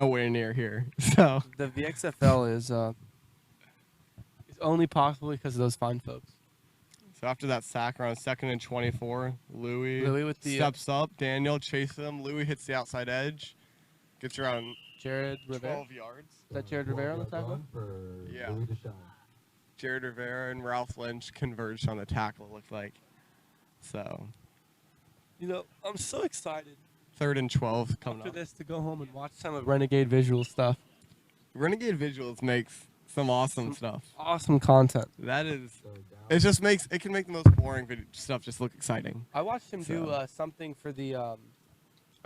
nowhere near here. So The VXFL is only possible because of those fine folks. So after that sack around 2nd and 24, Louis with the steps up. Daniel chases him. Louis hits the outside edge. Gets around Jared Rivera. 12 yards. Is that Jared Rivera on the tackle? Yeah. Jared Rivera and Ralph Lynch converged on the tackle, it looked like. So. You know, I'm so excited 3rd and 12 coming after up. this to go home and watch some of Renegade Visual stuff. Renegade Visuals makes some awesome stuff. Awesome content. That is. It can make the most boring stuff just look exciting. I watched him do something for the, I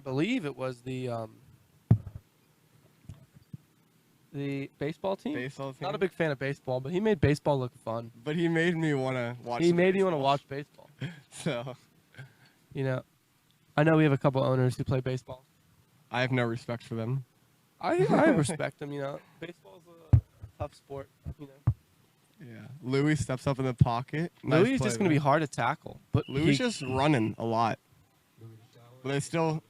believe it was the baseball team. Baseball team. Not a big fan of baseball, but he made baseball look fun. But he made me want to watch. He made me want to watch baseball. So, you know, I know we have a couple owners who play baseball. I have no respect for them. I respect them. You know, baseball's a tough sport. You know. Yeah. Louis steps up in the pocket. Louis is just going to be hard to tackle, but Louis just running a lot. But they still,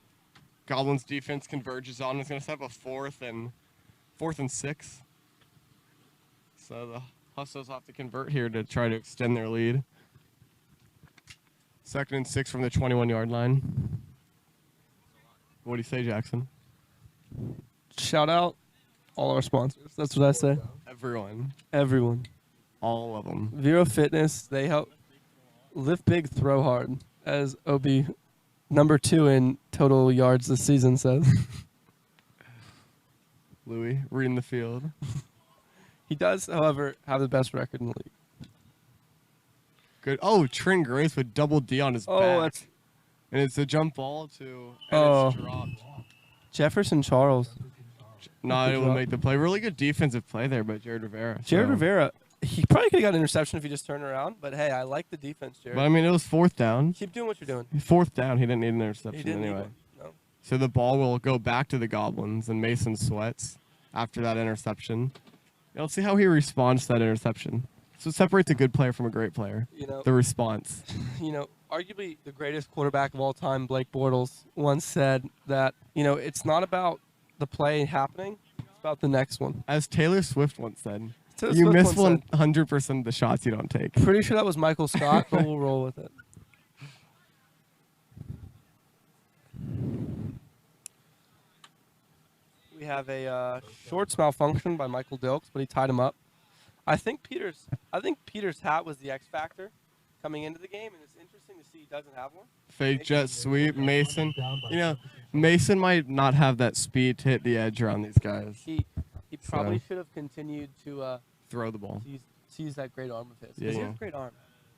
Goblins defense converges on. It's going to set up a 4th and 6. So the Hustles have to convert here to try to extend their lead. 2nd and 6 from the 21-yard line. What do you say, Jackson? Shout out all our sponsors. That's what I say. Everyone. All of them. Vero Fitness, they help lift big, throw hard, as OB number 2 in total yards this season says. Louis, reading the field. He does, however, have the best record in the league. Good. Oh, Trent Grace with double D on his back. And it's a jump ball to, and it's dropped. Jefferson Charles. Not able to make the play. Really good defensive play there by Jared Rivera. Rivera, he probably could have got an interception if he just turned around. But, hey, I like the defense, Jared. But, I mean, it was 4th down. Keep doing what you're doing. 4th down. He didn't need an interception He didn't anyway. need one. No. So the ball will go back to the Goblins and Mason Swetz after that interception. Let's see how he responds to that interception. So it separates a good player from a great player. You know, the response. You know, arguably the greatest quarterback of all time, Blake Bortles, once said that, you know, it's not about the play happening, it's about the next one. As Taylor Swift once said, you miss 100% of the shots you don't take. Pretty sure that was Michael Scott, but we'll roll with it. We have a shorts malfunction by Michael Dilks, but he tied him up. I think Peter's hat was the X factor coming into the game, and it's interesting to see he doesn't have one. Fake jet sweep, Mason. You know, Mason might not have that speed to hit the edge around these guys. He probably should have continued to throw the ball. To use that great arm of his. Yeah, He has a great arm.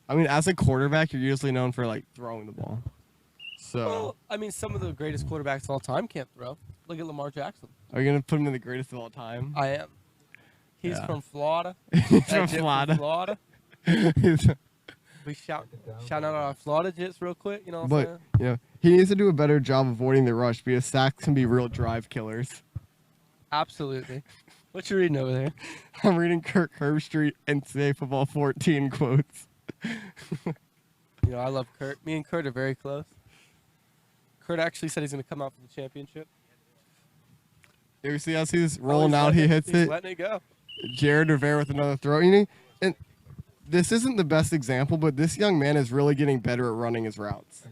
I mean, as a quarterback, you're usually known for like throwing the ball. So. Well, I mean, some of the greatest quarterbacks of all time can't throw. Look at Lamar Jackson. Are you gonna put him in the greatest of all time? I am. He's from Florida. He's from Florida. We shout out our Florida Jits real quick, you know what I'm saying? You know, he needs to do a better job avoiding the rush because sacks can be real drive killers. Absolutely. What you reading over there? I'm reading Kirk Herbstreit NCAA Football 14 quotes. You know, I love Kurt. Me and Kurt are very close. Kurt actually said he's going to come out for the championship. You see how he's rolling out, he hits it. He's letting it go. Jared Rivera with another throw. You know, and this isn't the best example, but this young man is really getting better at running his routes.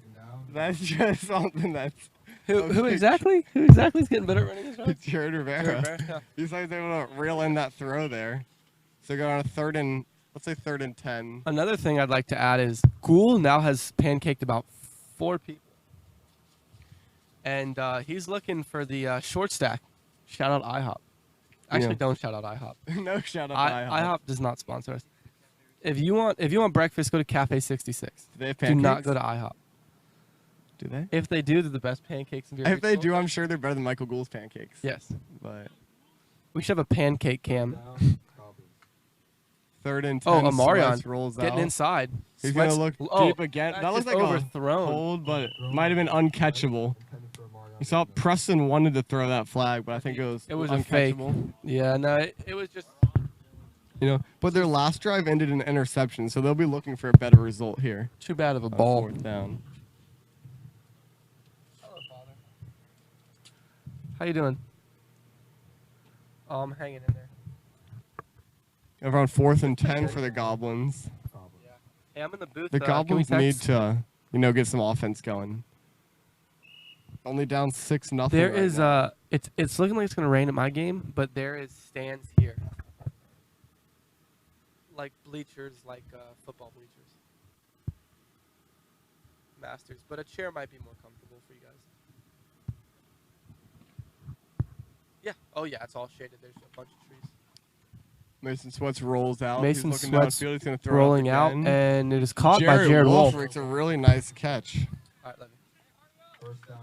That's just something that's... Who exactly? Who exactly is getting better at running his routes? Jared Rivera. Yeah. He's like able to reel in that throw there. So go on a 3rd and 10. Another thing I'd like to add is Gould now has pancaked about 4 people. And he's looking for the short stack. Shout out IHOP. Actually, don't shout out IHOP. No shout out IHOP. IHOP does not sponsor us. If you want breakfast, go to Cafe 66. Do they have pancakes? Do not go to IHOP. Do they? If they do, they're the best pancakes in Beer. If they do, I'm sure they're better than Michael Gould's pancakes. Yes. But we should have a pancake cam. 3rd and 10. Oh, Amarion rolls getting out. Inside. He's going to look deep again. That looks like overthrown. A hold, but it might have been uncatchable. You saw Preston wanted to throw that flag, but I think it was uncatchable. A fake. Yeah, no, it was just... You know, but their last drive ended in an interception, so they'll be looking for a better result here. Too bad of a ball. 4th down. How you doing? Oh, I'm hanging in there. Around 4th and 10 for the Goblins. Yeah. Hey, I'm in the booth. The can we Goblins need text? to, get some offense going. Only down 6-0. There right is now. it's looking like it's gonna rain at my game, but there is stands here, like bleachers, like football bleachers. Masters, but a chair might be more comfortable for you guys. Yeah. Oh yeah, it's all shaded. There's a bunch of trees. Mason Swetz rolls out. Mason He's looking Swetz downfield. He's going to throw rolling it out, again. and it is caught by Jared Wolf. Wolf. It's a really nice catch. All right, Levy.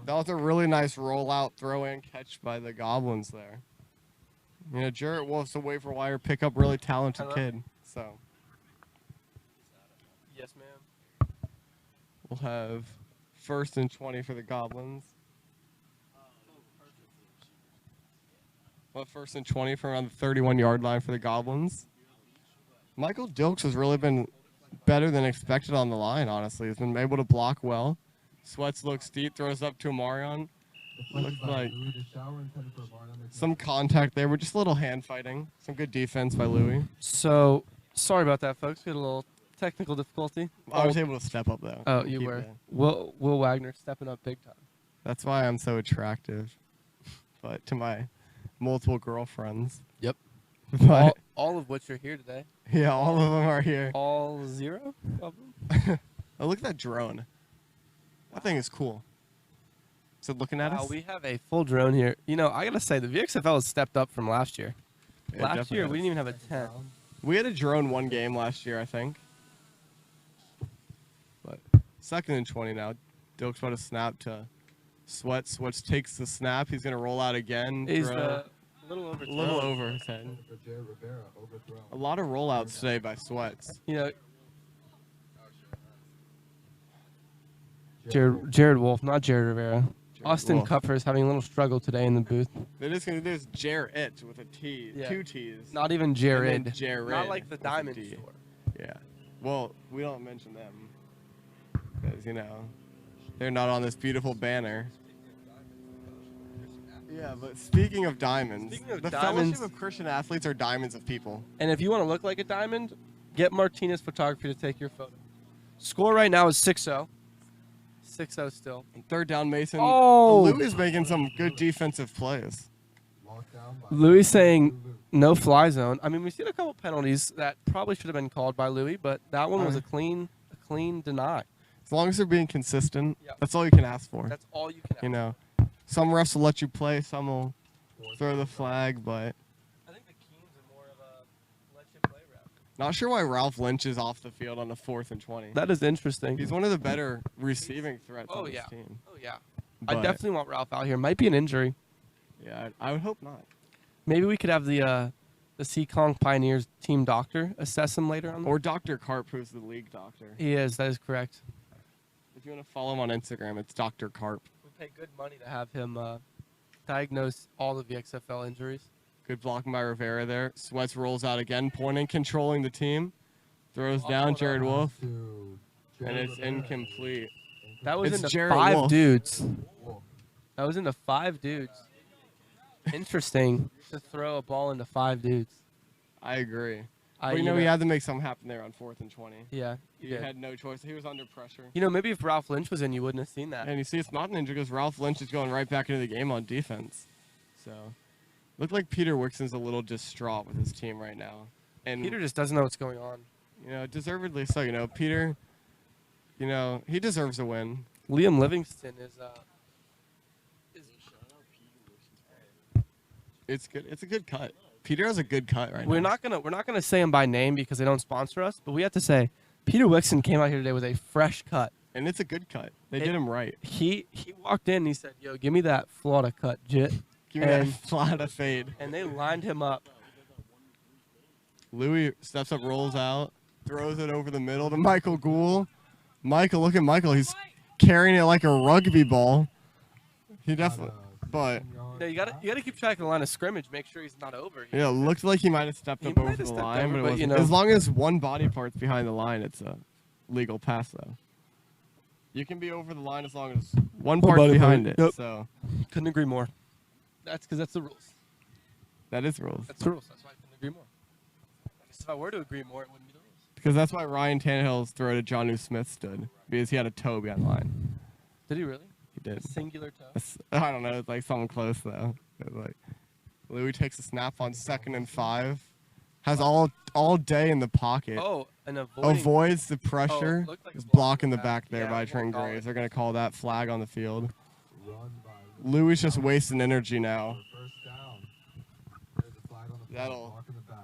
That was a really nice rollout, throw-in catch by the Goblins there. Jarrett Wolf's a waiver wire pickup, really talented Hello? kid. So Yes, ma'am. we'll have 1st and 20 for the Goblins. Well, 1st and 20 from around the 31-yard line for the Goblins. Michael Dilks has really been better than expected on the line, honestly. He's been able to block well. Swetz looks deep, throws up to Amarion. Looks like some contact there, but just a little hand fighting. Some good defense by Louis. So sorry about that, folks. We had a little technical difficulty. I was able to step up, though. Oh, you Keep were. it. Will Wagner stepping up big time. That's why I'm so attractive. But to my multiple girlfriends. Yep. But All of which are here today. yeah, all of them are here. All 0 of them. Oh, look at that drone. That thing is cool. Is it looking at Wow, us? we have a full drone here. I gotta say, the VXFL has stepped up from last year. Yeah, Last definitely year, has. we didn't even have a tent. We had a drone one game last year, I think. But 2nd and 20 now. Dilk's about to snap to Swetz. Swetz takes the snap. He's going to roll out again. He's throw. a little over. A little over his head. A lot of rollouts today by Swetz. Jared Wolf, not Jared Rivera. Austin Wolf. Kupfer is having a little struggle today in the booth. They're just going to do this Jarrett with a T. Yeah. 2 T's. Not even And Jared. then Jared Not like the with a Diamond D. Store. Yeah. Well, we don't mention them. Because, they're not on this beautiful banner. Yeah, but speaking of diamonds, Speaking of the diamonds- Fellowship of Christian Athletes are diamonds of people. And if you want to look like a diamond, get Martinez Photography to take your photo. Score right now is 6-0. 6-0 still. 3rd down, Mason. Oh! Louis is making some good defensive plays. Louis saying no fly zone. I mean, we've seen a couple penalties that probably should have been called by Louis, but that one was a clean deny. As long as they're being consistent, Yep. that's all you can ask for. That's all you can ask. Some refs will let you play, some will throw the flag, but I think the Keens are more of a let you play route. not sure why Ralph Lynch is off the field on a 4th and 20. That is interesting. He's one of the better receiving threats Oh, on this yeah. team. Oh, yeah. I But, definitely want Ralph out here. Might be an injury. Yeah, I would hope not. Maybe we could have the Seekong Pioneers team doctor assess him later on. Or Dr. Karp, who's the league doctor. He is. That is correct. If you want to follow him on Instagram, it's Dr. Karp. We pay good money to have him diagnose all the VXFL injuries. Good blocking by Rivera there. Swetz rolls out again, pointing, controlling the team. Throws down Jared Wolf, and it's incomplete. That was It's into Jared 5 Wolf. dudes. That was into 5 dudes. Interesting to throw a ball into 5 dudes. I agree. I- But you he know- had to make something happen there on 4th and 20. Yeah. He had no choice. He was under pressure. Maybe if Ralph Lynch was in, you wouldn't have seen that. And you see, it's not an injury because Ralph Lynch is going right back into the game on defense. So, looked like Peter Wixon's a little distraught with his team right now. And Peter just doesn't know what's going on. deservedly so. Peter, he deserves a win. Liam Livingston is It's good. It's a good cut. Peter has a good cut right we're now. not gonna say him by name because they don't sponsor us, but we have to say Peter Wixon came out here today with a fresh cut. And it's a good cut. They did him right. He walked in and he said, "Yo, give me that Florida cut, Jit." Give me that And- flat fade. And they lined him up. Louis steps up, rolls out, throws it over the middle to Michael Gould. Look at Michael. He's carrying it like a rugby ball. He definitely, but No, you gotta keep track of the line of scrimmage. Make sure he's not over. yeah, it looked like he might have stepped He up might over have the stepped line, over, but it but, wasn't. As long as one body part's behind the line, it's a legal pass, though. You can be over the line as long as one part's body behind part. it. Yep. So Couldn't agree more. That's because that's the rules. That is rules. That's the rules. That's why I couldn't agree more. I guess if I were to agree more, it wouldn't be the rules. Because that's why Ryan Tannehill's throw to Jonnu Smith stood. Because he had a toe behind the line. Did he really? He did. A singular toe? I don't know. It's like something close, though. It was like Louis takes a snap on 2nd and 5. Has all day in the pocket. Oh, and avoids the pressure. Looked like a Is block blocking in the the back back. there Yeah, by we'll Trent call Graves. it. They're going to call that flag on the field. Louis just wasting energy now.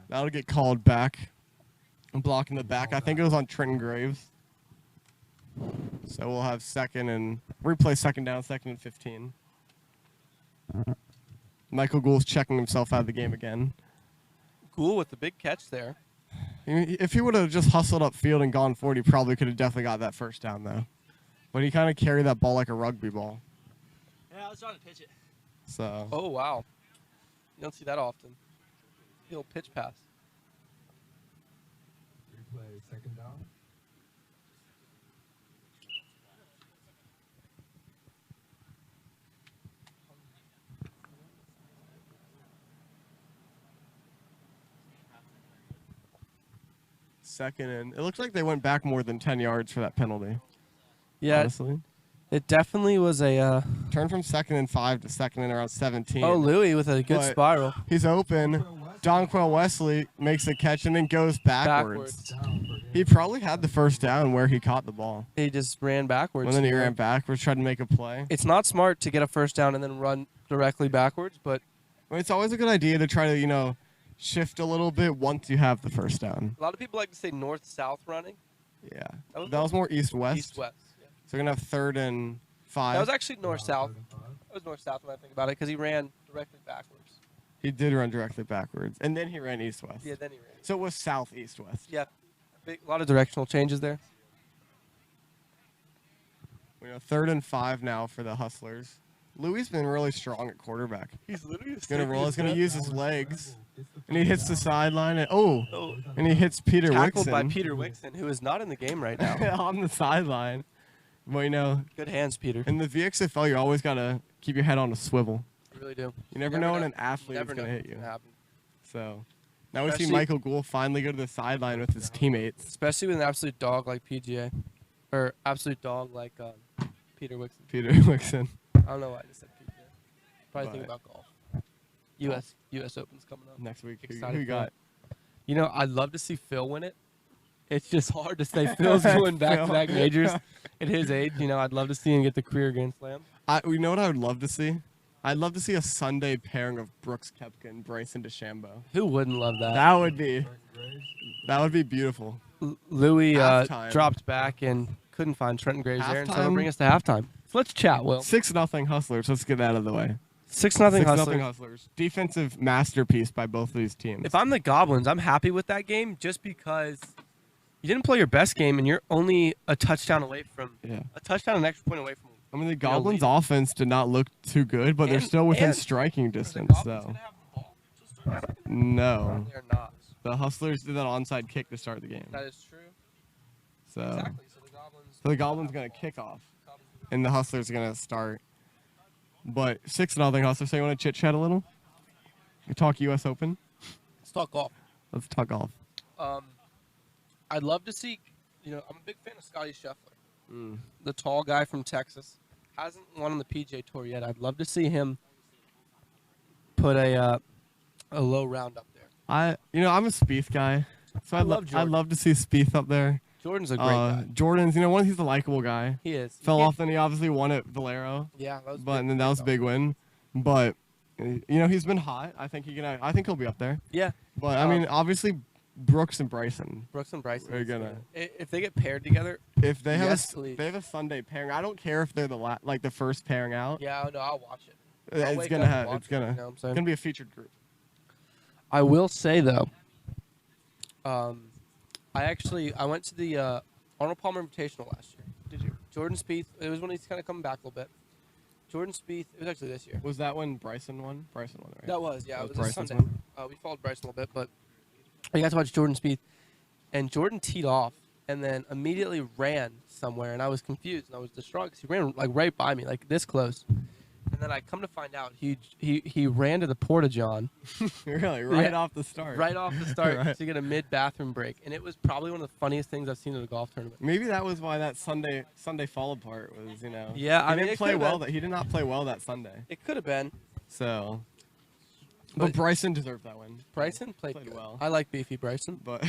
That'll get called back. Blocking the back. I think it was on Trenton Graves. So we'll have replay 2nd down, 2nd and 15. Michael Gould's checking himself out of the game again. Gould with the big catch there. If he would have just hustled upfield and gone forward, he probably could have definitely got that first down, though. But he kind of carried that ball like a rugby ball. Yeah, I was trying to pitch it. So. Oh, wow. You don't see that often. He'll pitch pass. Replay 2nd down. Second and it looks like they went back more than 10 yards for that penalty. Yeah, Honestly. it definitely was a. Turn from 2nd and 5 to 2nd and around 17. Oh, Louis with a good But spiral. He's open. Donquell Wesley makes a catch and then goes backwards. He probably had the first down where he caught the ball. He just ran backwards. And then he ran backwards, tried to make a play. It's not smart to get a first down and then run directly backwards, but I mean, it's always a good idea to try to, shift a little bit once you have the first down. a lot of people like to say north-south running. Yeah. That That was more east-west. East-west. Yeah. So we're going to have 3rd and 5. That was actually north-south. That was north-south when I think about it because he ran directly backwards. He did run directly backwards. And then he ran east-west. Yeah, then he ran. So it was south-east-west. Yeah. A lot of directional changes there. 3rd and 5 now for the Hustlers. Louis been really strong at quarterback. He's literally He's going to use his legs. And he hits the sideline. And he hits Peter Tackled Wixon. by Peter Wixon, who is not in the game right now. on the sideline. Well, Good hands, Peter. in the VXFL, you always got to keep your head on a swivel. You really do. You never know when an athlete is Never going to know hit what's you. gonna happen. So now we see Especially- Michael Gould finally go to the sideline with his teammates. Especially with an absolute dog like PGA. Or absolute dog like Peter Wixon. Peter Wixon. I don't know why I just said PGA. Probably think But- about golf. US Open's coming up. Next week, who Excited you for got? I'd love to see Phil win it. It's just hard to say Phil's doing back-to-back majors at his age. I'd love to see him get the career Grand Slam. You know what I would love to see? I'd love to see a Sunday pairing of Brooks Koepka and Bryson DeChambeau. Who wouldn't love that? That would be beautiful. Louis Halftime. dropped back and couldn't find Trenton Graves there, and so it'll Halftime. bring us to halftime. So let's chat, Will. 6-0 Hustlers. Let's get that out of the way. 6-0 6-0 Hustlers. Hustlers. Defensive masterpiece by both of these teams. If I'm the Goblins, I'm happy with that game just because you didn't play your best game and you're only a touchdown away from a touchdown and an extra point away from. I mean, the Goblins' offense did not look too good, but they're still within striking distance, though. No. They're not. The Hustlers did that onside kick to start the game. That is true. So, Exactly. So the Goblins going to kick off, and the Hustlers are going to start. But 6-0 Hustlers. So you want to chit-chat a little? We talk U.S. Open? Let's talk golf. Let's talk golf. I'd love to see. I'm a big fan of Scotty Scheffler, the tall guy from Texas. Hasn't won on the PGA Tour yet. I'd love to see him put a low round up there. I'm a Spieth guy, so I love Jordan. I'd love to see Spieth up there. Jordan's a great guy. Jordan's, he's a likable guy. He is. Fell off, then he obviously won at Valero. Yeah, that was. And then that was a big win. But he's been hot. I think he'll be up there. Yeah. But I mean, obviously, Brooks and Bryson. Brooks and Bryson. We're gonna. If they get paired together. If they have please. they have a Sunday pairing, I don't care if they're the first pairing out. Yeah, no, I'll watch it. It's gonna be a featured group. I will say though. I went to the Arnold Palmer Invitational last year. Did you? Jordan Spieth. It was when he's kind of coming back a little bit. Jordan Spieth. It was actually this year. Was that when Bryson won? Bryson won, right? That was, yeah. That It was was a Bryson's Sunday. one? We followed Bryson a little bit, but I got to watch Jordan Spieth, and Jordan teed off and then immediately ran somewhere, and I was confused and I was distraught because he ran like right by me, like this close. And And then I come to find out he ran to the Porta-John Really, right Yeah. off the start. right off the start Right. to get a mid-bathroom break. And it was probably one of the funniest things I've seen at a golf tournament. Maybe that was why that Sunday fall apart was, Yeah, he I mean, didn't it play could've well. been. He did not play well that Sunday. It could have been. So, But- but Bryson deserved that win. Bryson played Played good. well. I like Beefy Bryson. But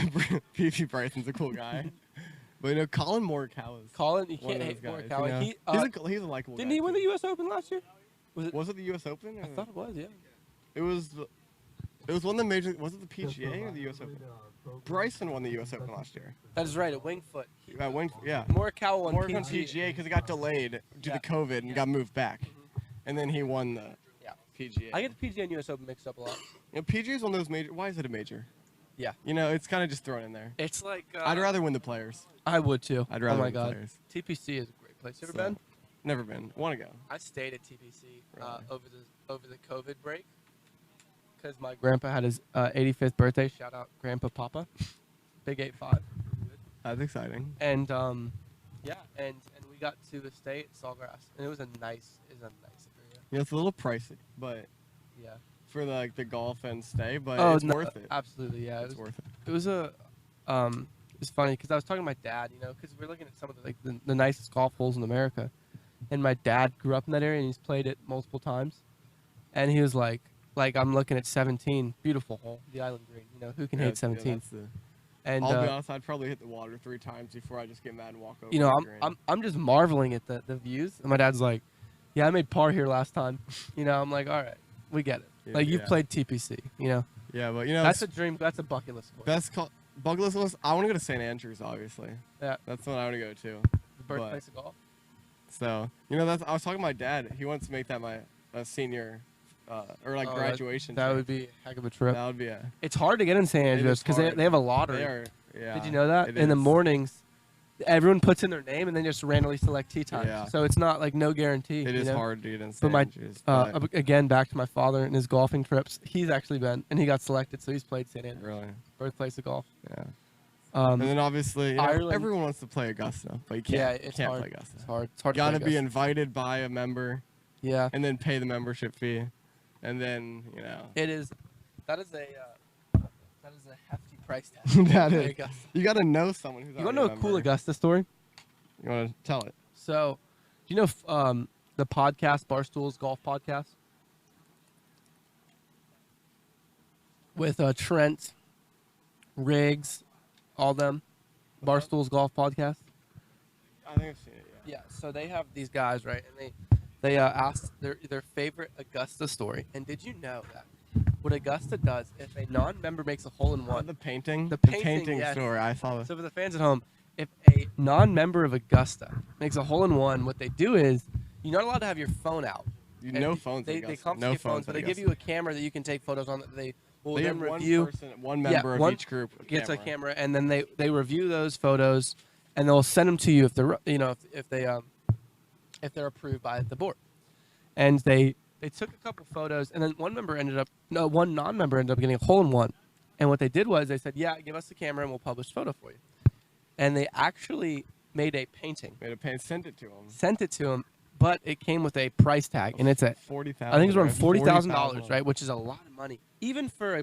P.P. Bryson's a cool guy. But Colin Morikawa is Colin, you one can't of hate those guys. Morikawa. He's a likable guy. Didn't he win too. the U.S. Open last year? Was it the U.S. Open? I thought it was, yeah. It was one of the major. Was it the PGA or the U.S. Open? Bryson won the U.S. Open last year. That is right, at Winged Foot. Yeah. Morikawa won Morgan PGA. PGA because it got delayed due Yeah. to COVID and got moved back, and then he won the Yeah. PGA. I get the PGA and U.S. Open mixed up a lot. PGA is one of those major. Why is it a major? Yeah. It's kind of just thrown in there. It's like... I'd rather win the players. I would, too. I'd rather Oh, my win the God. players. TPC is a great place. You ever So, been? Never been. Want to go? I stayed at TPC Really? over the COVID break because my grandpa had his 85th birthday. Shout out Grandpa Papa, Big 8'5". That's exciting. And yeah, and we got to stay at Sawgrass, and it was a nice area. It's a little pricey, but Yeah. for the golf and stay, but Oh, it's no, worth it. Absolutely, yeah. It's worth it. It was it's funny because I was talking to my dad, because we're looking at some of the nicest golf holes in America, and my dad grew up in that area and he's played it multiple times, and he was like I'm looking at 17, beautiful hole, the Island Green. Who can hate 17? And I'll be honest, I'd probably hit the water 3 times before I just get mad and walk over. I'm just marveling at the views, and my dad's like, yeah, I made par here last time. I'm like, all right, we get it. Yeah, Like you've yeah. played TPC, Yeah, but that's a dream. That's a bucket list. For you. best bucket list. I want to go to St. Andrews, obviously. Yeah. That's what I want to go to. The birthplace of golf. So I was talking to my dad. He wants to make that my senior or Oh, graduation. That trip. would be a heck of a trip. That would be a. It's hard to get in San It Andreas is because hard. they have a lottery. They are. Yeah. Did you know that? it In the is. mornings, everyone puts in their name and then just randomly select tee times. Yeah. So it's not like no guarantee. It you is know? hard to get in But St. my Andrews. but again, back to my father and his golfing trips. He's actually been, and he got selected, so he's played St. Andrews, really, birthplace of golf. yeah. And Um, then obviously, Ireland- everyone wants to play Augusta, but you can't. yeah, you it's can't hard. play Augusta. It's hard. It's hard. You to got to play be Augusta. invited by a member, Yeah. and then pay the membership fee, and then It is. That is a hefty price tag. that Play is. Augusta. You got to know someone who's. You want to know a cool member. Augusta story? You want to tell it? So, do you know the podcast Barstool's Golf Podcast with Trent, Riggs, all them? Barstool's Golf Podcast. I think I've seen it. Yeah. Yeah. So they have these guys, right? And they asked their favorite Augusta story. And did you know that what Augusta does if a non-member makes a hole in one? The painting. The The painting, painting yes. story. I saw this. So for the fans at home, if a non-member of Augusta makes a hole in one, what they do is you're not allowed to have your phone out. And No phones. They at Augusta. confiscate No phones, but they give you a camera that you can take photos on. That they will They then have review. one member of one each group Gets a camera, and then they review those photos, and they'll send them to you if they're if they're approved by the board. And they took a couple photos, and then one non-member ended up getting a hole in one. And what they did was they said, "Yeah, give us the camera, and we'll publish the photo for you." And they actually made a painting, Made a paint. Sent it to him. sent it to him, but it came with a price tag, and it's at 40,000. I think it's around right? $40,000, right? Which is a lot of money, even for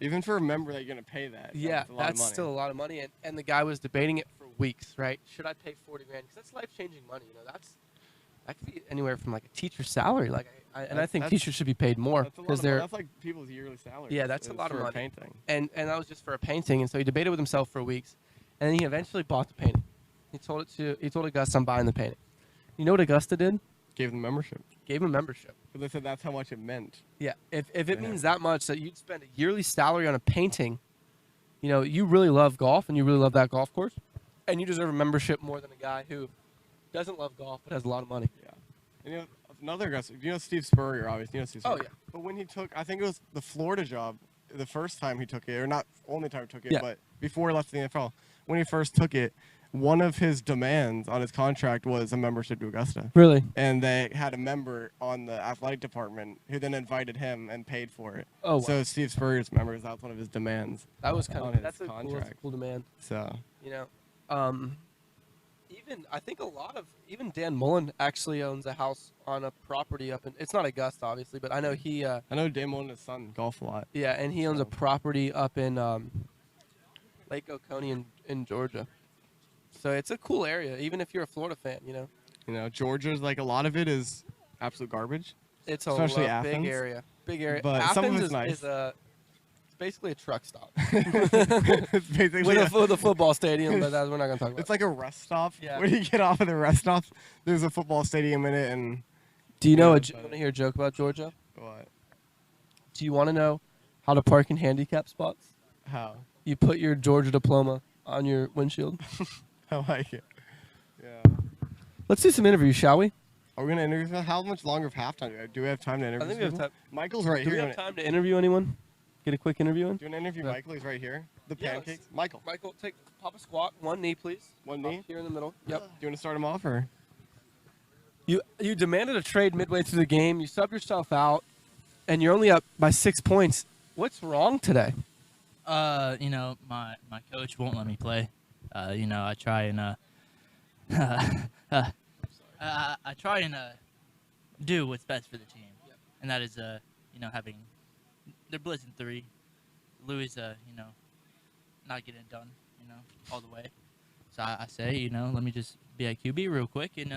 Even for a member that you're gonna pay that. yeah, that's a lot of that's money. still a lot of money. And the guy was debating it for weeks, right? Should I pay $40,000? Because that's life-changing money. That could be anywhere from like a teacher's salary. Like, I think That's- teachers should be paid more That's a lot because of they're That's like people's yearly salary. Yeah, that's a lot of for money. A painting. and that was just for a painting. And so he debated with himself for weeks, and then he eventually bought the painting. He told Augusta, "I'm buying the painting." You know what Augusta did? Gave them membership. Gave him membership. But they said that's how much it meant. Yeah, if it Yeah. means that much that you'd spend a yearly salary on a painting, you really love golf and you really love that golf course, and you deserve a membership more than a guy who doesn't love golf but has a lot of money. Yeah. And another guy, Steve Spurrier, obviously. Steve Oh, Spurrier. yeah. But when he took, I think it was the Florida job, the first time he took it, or not only time he took it, Yeah. but before he left the NFL, when he first took it, one of his demands on his contract was a membership to Augusta. Really? And they had a member on the athletic department who then invited him and paid for it. Oh, wow. So Steve Spurrier's members, that was one of his demands. That was on kind his of that's a contract. cool demand. So You know, I think even Dan Mullen actually owns a house on a property up in. It's not Augusta, obviously, but I know he. I know Damo and his son golf a lot. Yeah, and he owns a So- property up in Lake Oconee in Georgia. So it's a cool area, even if you're a Florida fan. You know, Georgia's like a lot of it is absolute garbage. It's Especially big Athens. area. Big area. But Athens some of it's is, nice. it's basically a truck stop It's basically with a football stadium, but we're not gonna talk about. it's like a rest stop. Yeah. When you get off of the rest stop, there's a football stadium in it, and Do you know Yeah, want to hear a joke about Georgia? what? Do you want to know how to park in handicap spots? How? You put your Georgia diploma on your windshield. I like it. Yeah. Let's do some interviews, shall we? Are we gonna interview? How much longer of halftime do we have time to interview? I think we have people? time. Michael's right Do we here. have time to interview anyone? Get a quick interview in? Do you want to interview Yeah. Michael? He's right here. The Yeah, let's- pancakes. Michael, Michael, pop a squat. One knee, please. one Up knee. here in the middle. Yep. Do you want to start him off or? You demanded a trade midway through the game. You subbed yourself out, and you're only up by 6 points. What's wrong today? You know, my coach won't let me play. You know, I try and I try and do what's best for the team, and that is you know, having they're blitzing 3. Louis you know, not getting it done, you know, all the way. So I say, you know, let me just be a QB real quick and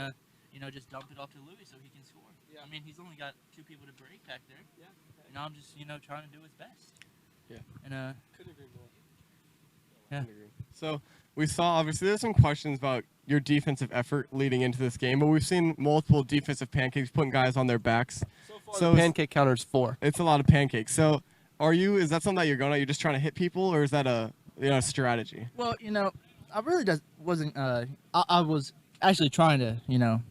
you know, just dump it off to Louis so he can score. Yeah. I mean, he's only got 2 people to break back there. Yeah. You know, I'm just, you know, trying to do his best. Yeah. And Couldn't agree more. yeah. So we saw obviously there's some questions about your defensive effort leading into this game, but we've seen multiple defensive pancakes putting guys on their backs. So far, So the pancake counter's 4. It's a lot of pancakes. So is that something that you're going at? You're just trying to hit people, or is that a strategy? Well, you know, I really wasn't. I was actually trying to, you know,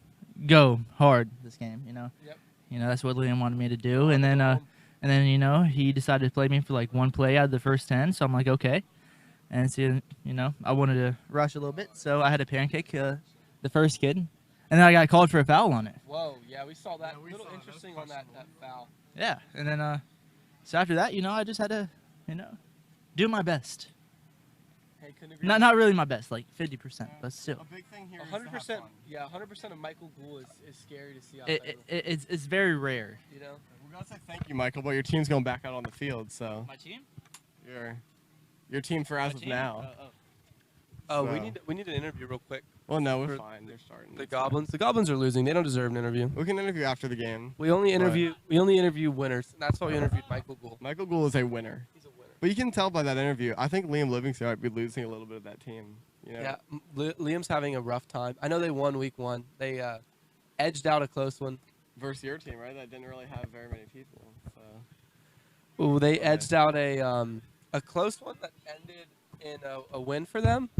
go hard this game. You know. Yep. You know, that's what Liam wanted me to do, and then you know, he decided to play me for like 1 play out of the first 10. So I'm like, okay. And so, you know, I wanted to rush a little bit, so I had a pancake the first kid, and then I got called for a foul on it. Whoa, yeah, we saw that. Yeah, we little saw that. interesting That on was that foul. Yeah, and then so after that, you know, I just had to, you know, do my best. Hey, couldn't agree. Not really my best, like 50%, but still. A big thing here. 100%. Yeah, 100% of Michael Gould is scary to see out there. It's very rare. You know. We gotta say thank you, Michael, but your team's going back out on the field, so My team? your team for as My of team? now. Oh, So- we need an interview real quick. Well, no, we're for fine. They're starting. The It's fine. Goblins. The Goblins are losing. They don't deserve an interview. We can interview after the game. We only interview winners. And that's why we interviewed Michael Gould. Michael Gould is a winner, He's a winner. but you can tell by that interview. I think Liam Livingston might be losing a little bit of that team. You know? Yeah, Liam's having a rough time. I know they won week 1. They edged out a close one. Versus your team, right? That didn't really have very many people. So. Ooh, they Okay. edged out a close one that ended in a win for them.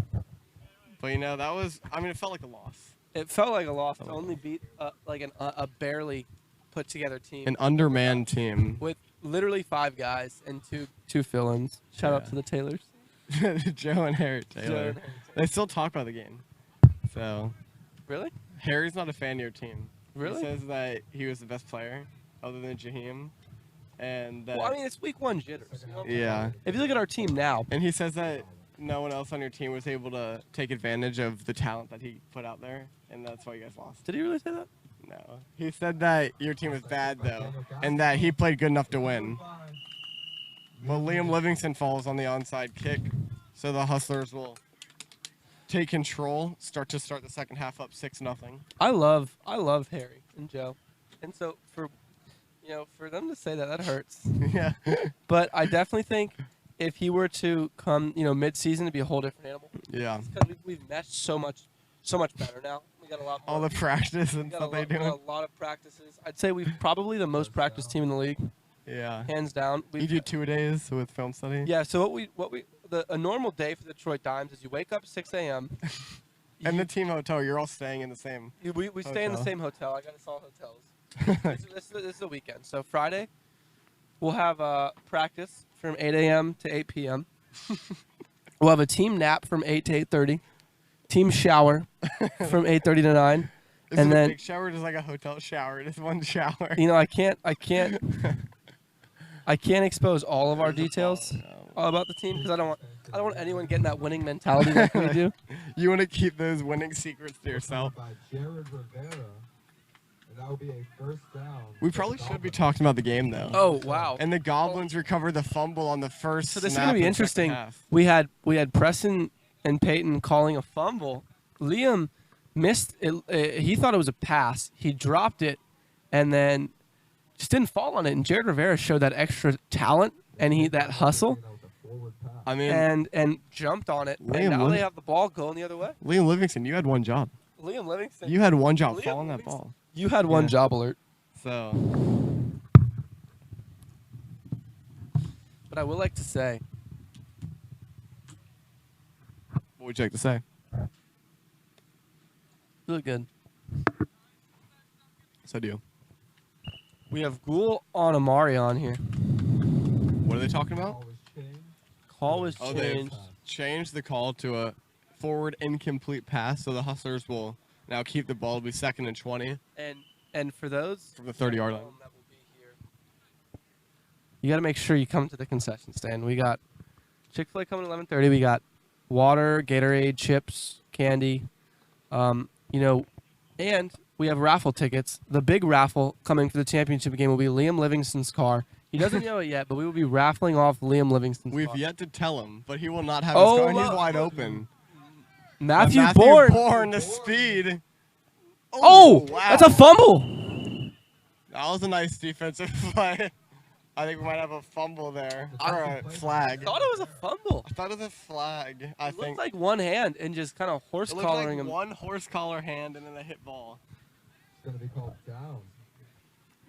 But you know, that was. I mean, it felt like a loss. It felt like a loss to only beat like a barely put together team An undermanned team. with literally 5 guys and two fill-ins. Shout out Yeah. to the Taylors. Joe and Harry Taylor. Joe and They still talk about the game. So Really? Harry's not a fan of your team. Really? He says that he was the best player, other than Jaheim, and that. Well, I mean, it's week 1 jitters. You know? Yeah, If you look at our team now, and he says that no one else on your team was able to take advantage of the talent that he put out there, and that's why you guys lost. did he really say that? No, he said that your team was bad though, and that he played good enough to win. Well, Liam Livingston falls on the onside kick, so the Hustlers will take control. Start the second half up 6-0. I love Harry and Joe, and so for them to say that hurts. Yeah. But I definitely think if he were to come, mid-season, it'd be a whole different animal. Yeah. Because we've meshed so much better now. We got a lot more. All the practice we and got stuff they we do. got a lot of practices. I'd say we've probably the most practiced team in the league, Yeah. hands down. You do 2-a-days with film study? Yeah. So a normal day for the Detroit Dimes is you wake up at 6 a.m. And the team hotel, you're all staying in the same. We stay in the hotel. same hotel. I got us all hotels. this is the weekend. So Friday, we'll have practice from 8 a.m. to 8 p.m. We'll have a team nap from 8 to 8:30. Team shower from 8:30 to 9. Is And it then- a big shower or just like a hotel shower? Just one shower. I can't expose all of our details No. about the team because I don't want anyone getting that winning mentality like we do. You want to keep those winning secrets to yourself. By Jared Rivera, and that would be a first down. We probably should be talking about the game though. Oh wow! And the Goblins recovered the fumble on the first. So this is snap gonna be in the second interesting. half. We had Preston and Peyton calling a fumble. Liam missed it. He thought it was a pass. He dropped it, and then just didn't fall on it. And Jared Rivera showed that extra talent and that hustle, I mean, and jumped on it. Liam And now Liv- they have the ball going the other way. Liam Livingston, you had one job. Liam Livingston. You had one job, Liam following that Livingston. ball. You had one Yeah. job alert. So, But I would like to say, what would you like to say? you look good. So do you. We have Ghoul on Amari on here. What are they talking about? Ball was changed. Call was Oh, they've changed. changed the call to a forward incomplete pass, so the Hustlers will now keep the ball. It'll be 2nd and 20 And for those from the 30-yard line. that will be here, you got to make sure you come to the concession stand. We got Chick-fil-A coming at 11:30. We got water, Gatorade, chips, candy. And we have raffle tickets. The big raffle coming for the championship game will be Liam Livingston's car. He doesn't know it yet, but we will be raffling off Liam Livingston's We've car. yet to tell him, but he will not have Oh, his car, and he's look. wide open. Matthew Matthew Bourne. Bourne, the speed. Oh, wow. that's a fumble. That was a nice defensive play. I think we might have a fumble there. Or a I flag. thought it was a fumble. I thought it was a flag. I It think looked like one hand and just kind of horse it looked collaring like him. one horse collar hand and then a hit ball. It's going to be called down.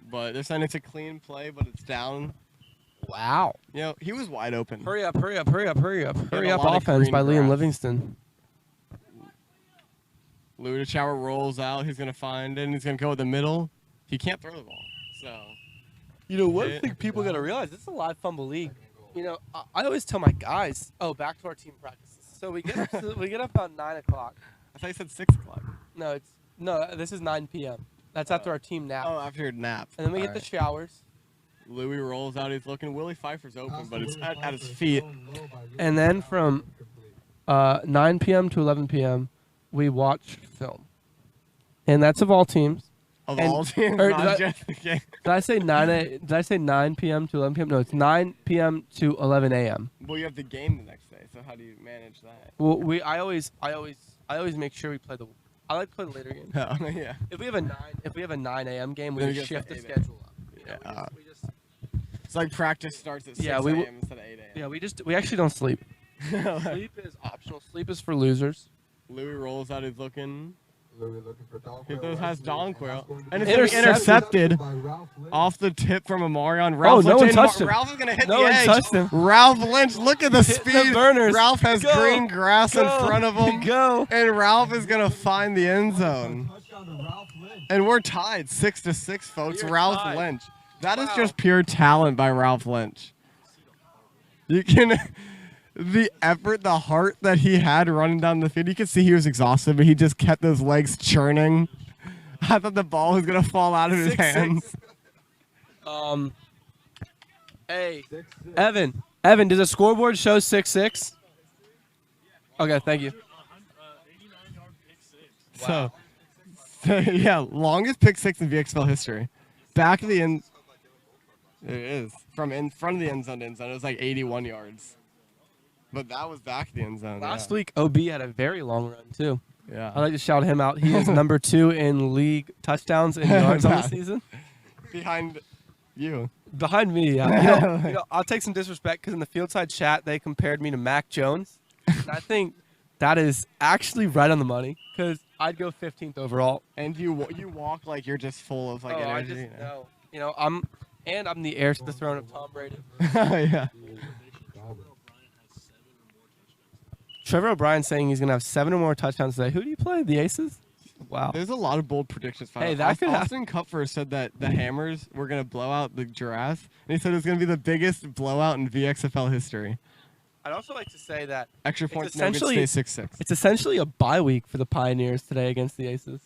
But they're saying it's a clean play, but it's down. Wow. You know, he was wide open. Hurry up, hurry up, hurry up, hurry up. Hurry a up lot of offense green by Liam grass. Livingston. Louis DeSchouwer rolls out. He's going to find it, and he's going to go with the middle. He can't throw the ball. So, You know, one Yeah. thing people got to realize, this is a live fumble league. You know, I always tell my guys, back to our team practices. So we get up, we get up about 9 o'clock. I thought you said 6 o'clock. No, this is 9 p.m. That's after our team nap. Oh, after your nap. And then we All get the right. showers. Louis rolls out. He's looking. Willie Pfeiffer's open, Pass but to it's Willie at his Pfeiffer, feet. thrown low by Louis And then DeSchouwer, from incomplete. 9 p.m. to 11 p.m., we watch film. And that's of all teams. Of And- all teams, or not did I- just the game. Did I say 9 p.m. to 11 p.m.? No, it's 9 p.m. to 11 a.m. Well, you have the game the next day, so how do you manage that? Well, I always make sure we play the. I like to play the later games. Oh, yeah. If we have a 9 a.m. game, we Then just we get shift the to 8 a.m. schedule up. You know, Yeah. we just It's like practice starts at 6 Yeah, a.m. we instead of 8 yeah, a.m. we actually don't sleep. Sleep is optional. Sleep is for losers. Louis rolls out. He's looking. Louis looking for Donquil. He goes, has Wesley, Donquil. that's going to And be it's gonna be intercepted by Ralph Lynch. off the tip from Amarion. Ralph no Lynch one in- touched him. Ralph is going to hit No the one edge. touched him. Ralph Lynch, look at the Hit the speed. burners. Ralph has Go. green grass in Go. front of him. Go. And Ralph is going to find the end zone. Touchdown to Ralph Lynch. And we're tied 6-6, folks. We're Ralph tied. Lynch. That is Wow. just pure talent by Ralph Lynch. You can, the effort, the heart that he had running down the field. You could see he was exhausted, but he just kept those legs churning. I thought the ball was gonna fall out of his 6-6. hands. Hey, 6-6. Evan, does the scoreboard show 6-6? Okay, thank you. So, yeah, longest pick six in VXFL history. Back of the end. It is from in front of the end zone to end zone. It was like 81 yards. But that was back of the end zone. Last week, OB had a very long run too. Yeah. I'd like to shout him out. He is number 2 in league touchdowns and yards on the Bad. season. Behind you. Behind me, yeah. You know, I'll take some disrespect because in the Fieldside chat they compared me to Mac Jones. And I think that is actually right on the money because I'd go 15th overall. And you walk like you're just full of like I energy. just know. You know, I'm the heir to the throne of Tom Brady. Yeah. Trevor O'Brien saying he's gonna have 7 or more touchdowns today. Who do you play? The Aces? Wow. There's a lot of bold predictions. Hey, that could Austin Kupfer said that the Hammers were going to blow out the Giraffes, and he said it was going to be the biggest blowout in VXFL history. I'd also like to say that Extra It's points nuggets stay essentially- 6-6. it's essentially a bye week for the Pioneers today against the Aces.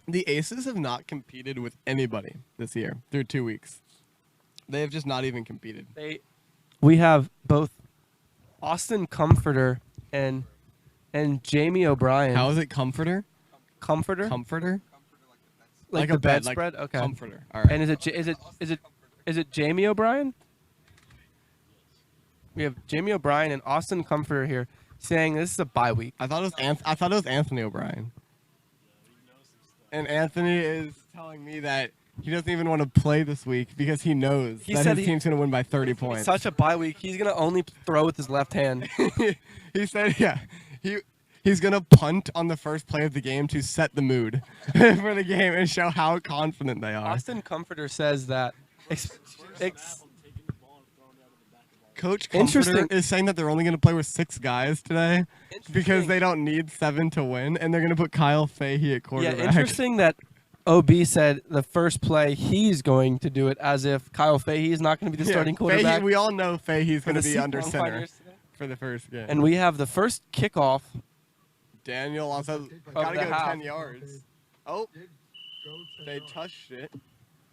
The Aces have not competed with anybody this year through 2 weeks. They have just not even competed. We have both Austin Comforter and Jamie O'Brien. How is it comforter? Comforter? Comforter? Like a the bed, bedspread? Okay. Comforter. All right. And is it Jamie O'Brien? We have Jamie O'Brien and Austin Comforter here saying this is a bye week. I thought it was Anthony O'Brien. And Anthony is telling me that he doesn't even want to play this week because he knows that his team's going to win by 30 points. Such a bye week. He's going to only throw with his left hand. He said, yeah, he's going to punt on the first play of the game to set the mood for the game and show how confident they are. Austin Comforter says that. Coach Comforter is saying that they're only going to play with 6 guys today because they don't need 7 to win, and they're going to put Kyle Fahey at quarterback. Yeah, interesting that OB said the first play he's going to do it as if Kyle Fahey is not going to be the starting quarterback. We all know Fahey's going to be under center for the first game. And we have the first kickoff. Daniel also got to go 10 yards. Oh, they touched it.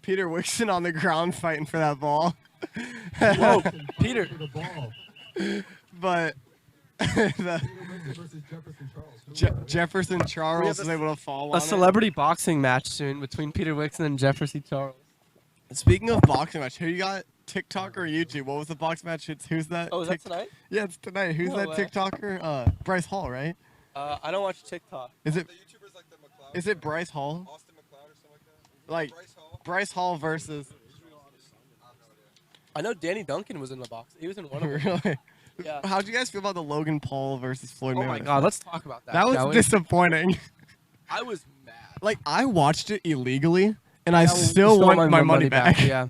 Peter Wixon on the ground fighting for that ball. Whoa, Peter. But Jefferson Charles was able to fall on a celebrity boxing match soon between Peter Wixon and Jefferson Charles. Speaking of boxing match, who you got? TikTok or YouTube? What was the box match? Who's that? Oh, is that tonight? Yeah, it's tonight. Who's that TikToker? Bryce Hall, right? I don't watch TikTok. Is it Bryce Hall? Austin McLeod or something like that? Like Bryce Hall versus. I know Danny Duncan was in the box. He was in one of them. Really? Yeah. How'd you guys feel about the Logan Paul versus Floyd Mayweather? Oh my God, let's talk about that. That was disappointing. I was mad. Like, I watched it illegally, and I still want my money back. Yeah.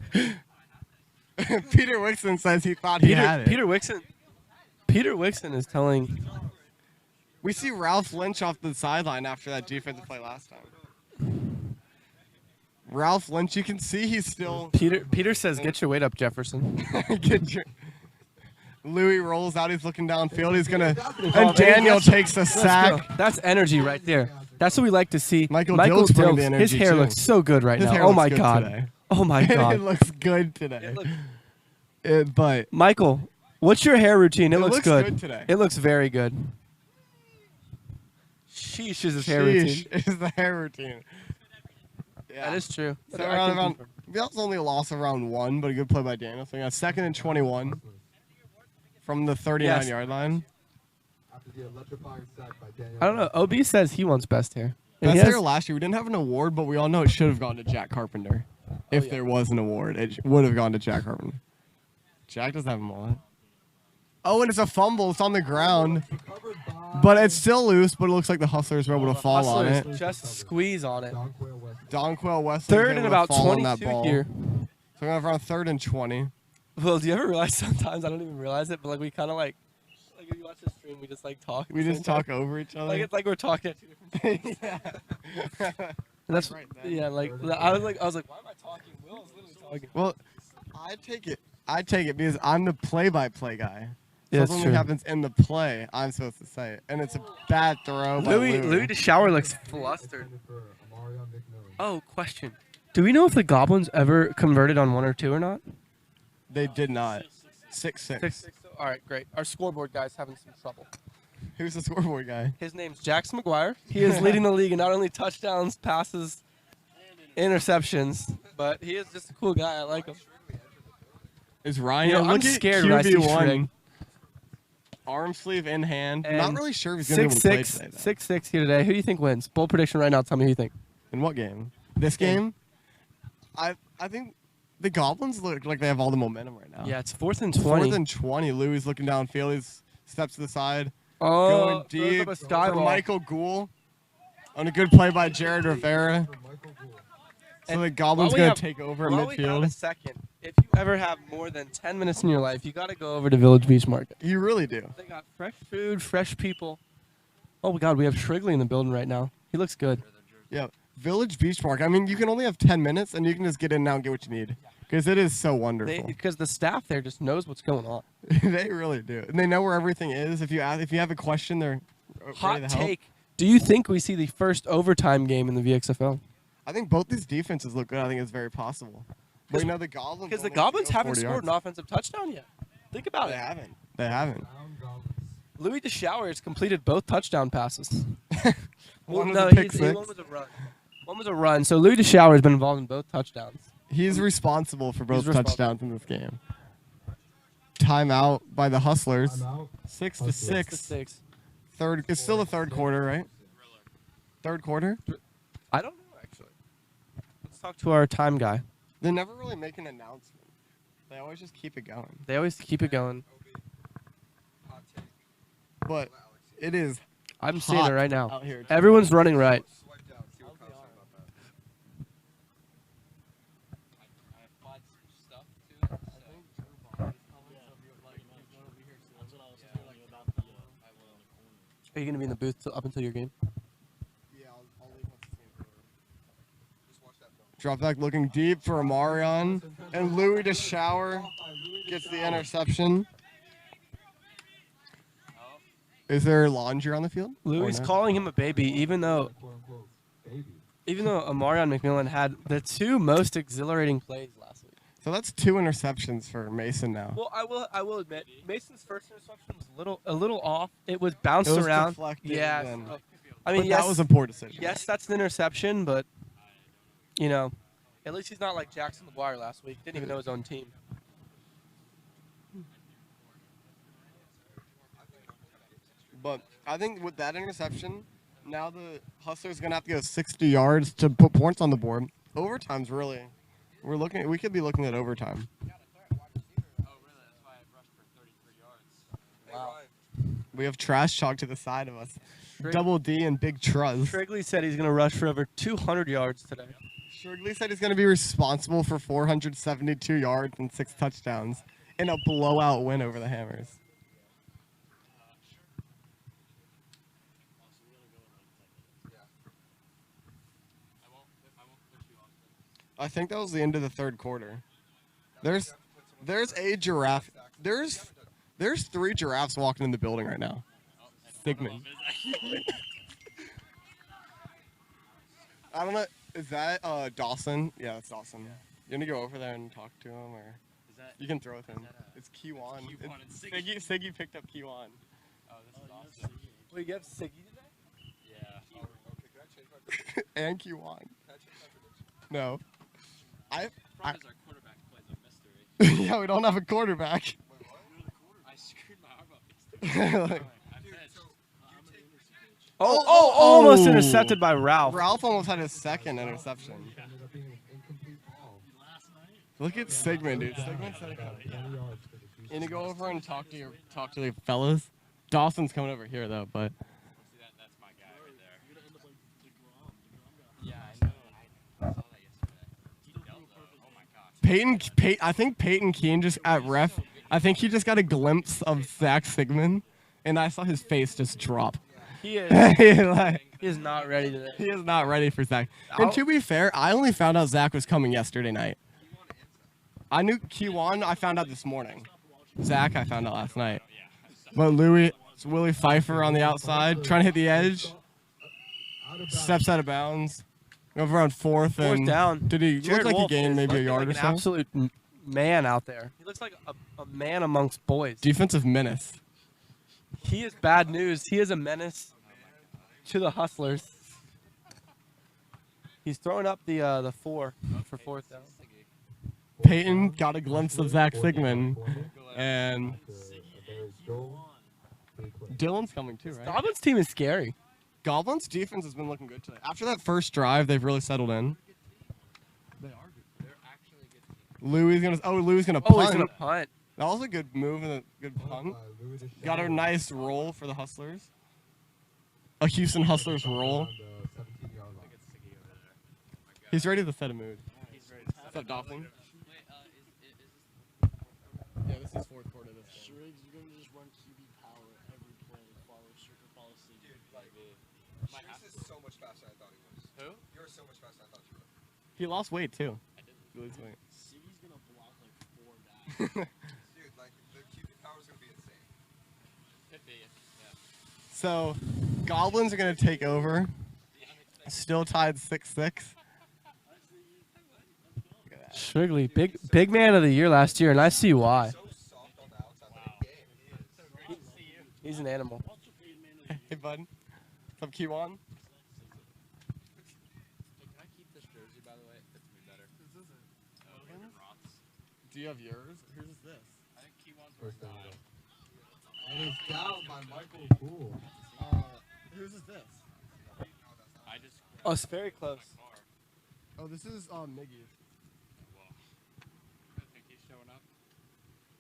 Peter Wixon says he thought he had it. Peter Wixon is telling. We see Ralph Lynch off the sideline after that defensive play last time. Ralph Lynch, you can see he's still. Peter says, "Get your weight up, Jefferson." Louis rolls out. He's looking downfield. He's gonna. And Daniel takes a sack. That's energy right there. That's what we like to see. Michael Dill's bringing the energy his hair too. looks so good right now. Oh my God. Oh my God. It looks good today. But Michael, what's your hair routine? It looks good today. It looks very good. Sheesh is his hair routine. Is the hair routine. Yeah. That is true. So that was only a loss of round 1, but a good play by Daniel. So we got 2nd and 21 from the 39-yard line. I don't know. OB says he wants best hair. Best hair last year. We didn't have an award, but we all know it should have gone to Jack Carpenter. If there was an award, it would have gone to Jack Carpenter. Jack doesn't have a mullet. Oh, and it's a fumble. It's on the ground. But it's still loose, but it looks like the Hustlers were able to fall on it. Just squeeze on it. Donquell Wesley. 3rd and about 22 here. So we're going to have around 3rd and 20. Well, do you ever realize sometimes, I don't even realize it, but like we kind of like if you watch the stream, we just like talk. We just talk over each other? Like it's like we're talking at 2 different times. That's right. Yeah, like I was like, why am I talking? Will is literally talking. Well, I take it because I'm the play-by-play guy. So Yeah, if something happens in the play, I'm supposed to say it. And it's a bad throw by Louis DeSchouwer looks flustered. Oh, question. Do we know if the Goblins ever converted on 1 or 2 or not? They did not. 6-6. All right, great. Our scoreboard guy's having some trouble. Who's the scoreboard guy? His name's Jax McGuire. He is leading the league in not only touchdowns, passes, interceptions, but he is just a cool guy. I like him. Is Ryan? You know, I'm scared when I see Shrek. Arm sleeve in hand. I'm not really sure if he's going to be able to play today. 6-6 here today. Who do you think wins? Bold prediction right now. Tell me who you think. In what game? This game? I think the Goblins look like they have all the momentum right now. Yeah, it's 4th and 20. 4th and 20. Louis looking downfield. He steps to the side. Oh, going deep a for Michael Gould. On a good play by Jared Rivera. So the Goblins going to take over at midfield. A second. If you ever have more than 10 minutes in your life, you got to go over to Village Beach Market. You really do. They got fresh food, fresh people. Oh, my God, we have Shrigley in the building right now. He looks good. Yeah, Village Beach Market. I mean, you can only have 10 minutes, and you can just get in now and get what you need. Because it is so wonderful. Because the staff there just knows what's going on. They really do. And they know where everything is. If you have a question, they're Hot take. Do you think we see the first overtime game in the VXFL? I think both these defenses look good. I think it's very possible. But you know, the Goblins. Because the Goblins haven't scored an offensive touchdown yet. Think about it. They haven't. They haven't. Down Goblins. Louis DeSchouwer has completed both touchdown passes. One was no, a pick one six. was a run. One was a run. So Louis DeSchouwer has been involved in both touchdowns. He's responsible for both responsible. touchdowns in this game. Timeout by the Hustlers. Timeout. 6 to Hustlers. 6. 6. Third. It's still the third quarter, right? Third quarter. I don't know, actually. Let's talk to our time guy. They never really make an announcement. They always just keep it going. They always keep it going. Hot take. But it is I'm seeing it hot right now. out here. Everyone's running right. Swipe down. See what Kyle's saying about that. Are you going to be in the booth up until your game? Yeah, I'll leave once the game's over. Drop back looking deep for Amarion. And Louis DeSchouwer gets the interception. Is there laundry on the field? Louis Or no? calling him a baby, even though Quote unquote baby. Amarion McMillan had the 2 most exhilarating plays last week. So that's 2 interceptions for Mason now. Well, I will admit, Mason's first interception was a little off. It was bounced It was around. deflected Yeah. and- I mean, But yes, that was a poor decision. yes, that's an interception, but you know, at least he's not like Jackson McGuire last week. Didn't even know his own team. But I think with that interception, now the Hustlers are gonna have to go 60 yards to put points on the board. Overtime's really, we could be looking at overtime. Wow. We have trash chalk to the side of us. Trig- Double D and Big Truz. Shrigley said he's gonna rush for over 200 yards today. Shrigley said he's gonna be responsible for 472 yards and 6 touchdowns in a blowout win over the Hammers. I think that was the end of the third quarter. There's a giraffe. There's 3 giraffes walking in the building right now. Sigmund. I don't know. Is that Dawson? Yeah, that's Dawson. You gonna go over there and talk to him, or you can throw with him? It's Kiwan. Siggy picked up Kiwan. Wait, you have Siggy today? And Kiwan. No. Problem is our quarterback plays a mystery. Yeah, we don't have a quarterback. I screwed my arm up yesterday. I pitched. Almost intercepted by Ralph. Ralph almost had his second interception. Ended up being an incomplete ball. Look at Sigmund, dude. Sigmund said 20 yards for the Houston. you to go over and talk to the fellas. Dawson's coming over here though, but See that's my guy right there. Yeah, I know. I saw that yesterday. He dealt though. Oh my gosh. I think Peyton Keene just at ref. I think he just got a glimpse of Zach Sigmund, and I saw his face just drop. He is. Like, He is not ready today. he is not ready for Zach. And to be fair, I only found out Zach was coming yesterday night. I knew Kiwan. I found out this morning. Zach, I found out last night. But Willie Pfeiffer on the outside, trying to hit the edge. Out of Steps out of bounds. Over on fourth and down. Did he Jared look like Wolf he gained is maybe a looking yard like or an so? absolute man out there. He looks like a man amongst boys. Defensive menace. He is bad news. He is a menace to the Hustlers. He's throwing up the 4 for 4th down. Peyton got a glimpse of Zach Sigmund, and Dylan's coming too, right? Goblins team is scary. Goblins defense has been looking good today. After that first drive, they've really settled in. They are good. They're actually a good team. Louis gonna Oh, punt. he's gonna punt. That was a good move and a good punt. Got a nice roll for the Hustlers. A Houston Hustlers roll. He's ready to set a mood. What's up, Dolphin? Yeah, this is fourth quarter. This game. Shriggs, you're gonna just run QB power every play, follow strict policy. This is so much faster than I thought he was. Who? You're so much faster than I thought you were. He lost weight too. He lost weight. Siggy's gonna block like 4 guys. Dude, like, the QB power is going to be insane. Could be. Yeah. So, Goblins are gonna take over. Still tied 6-6. Shrigley, big man of the year last year, and I see why. So soft on the outside of the game. He's an animal. Hey, bud. What's up, Kiwan? Can I keep this jersey, by the way? It fits me better. Do you have yours? Whose is this? I think Keywan's wearing mine. And it's down by Michael Poole. Whose is this? I just Oh, it's very close. Oh, this is Miggy's. I think he's showing up.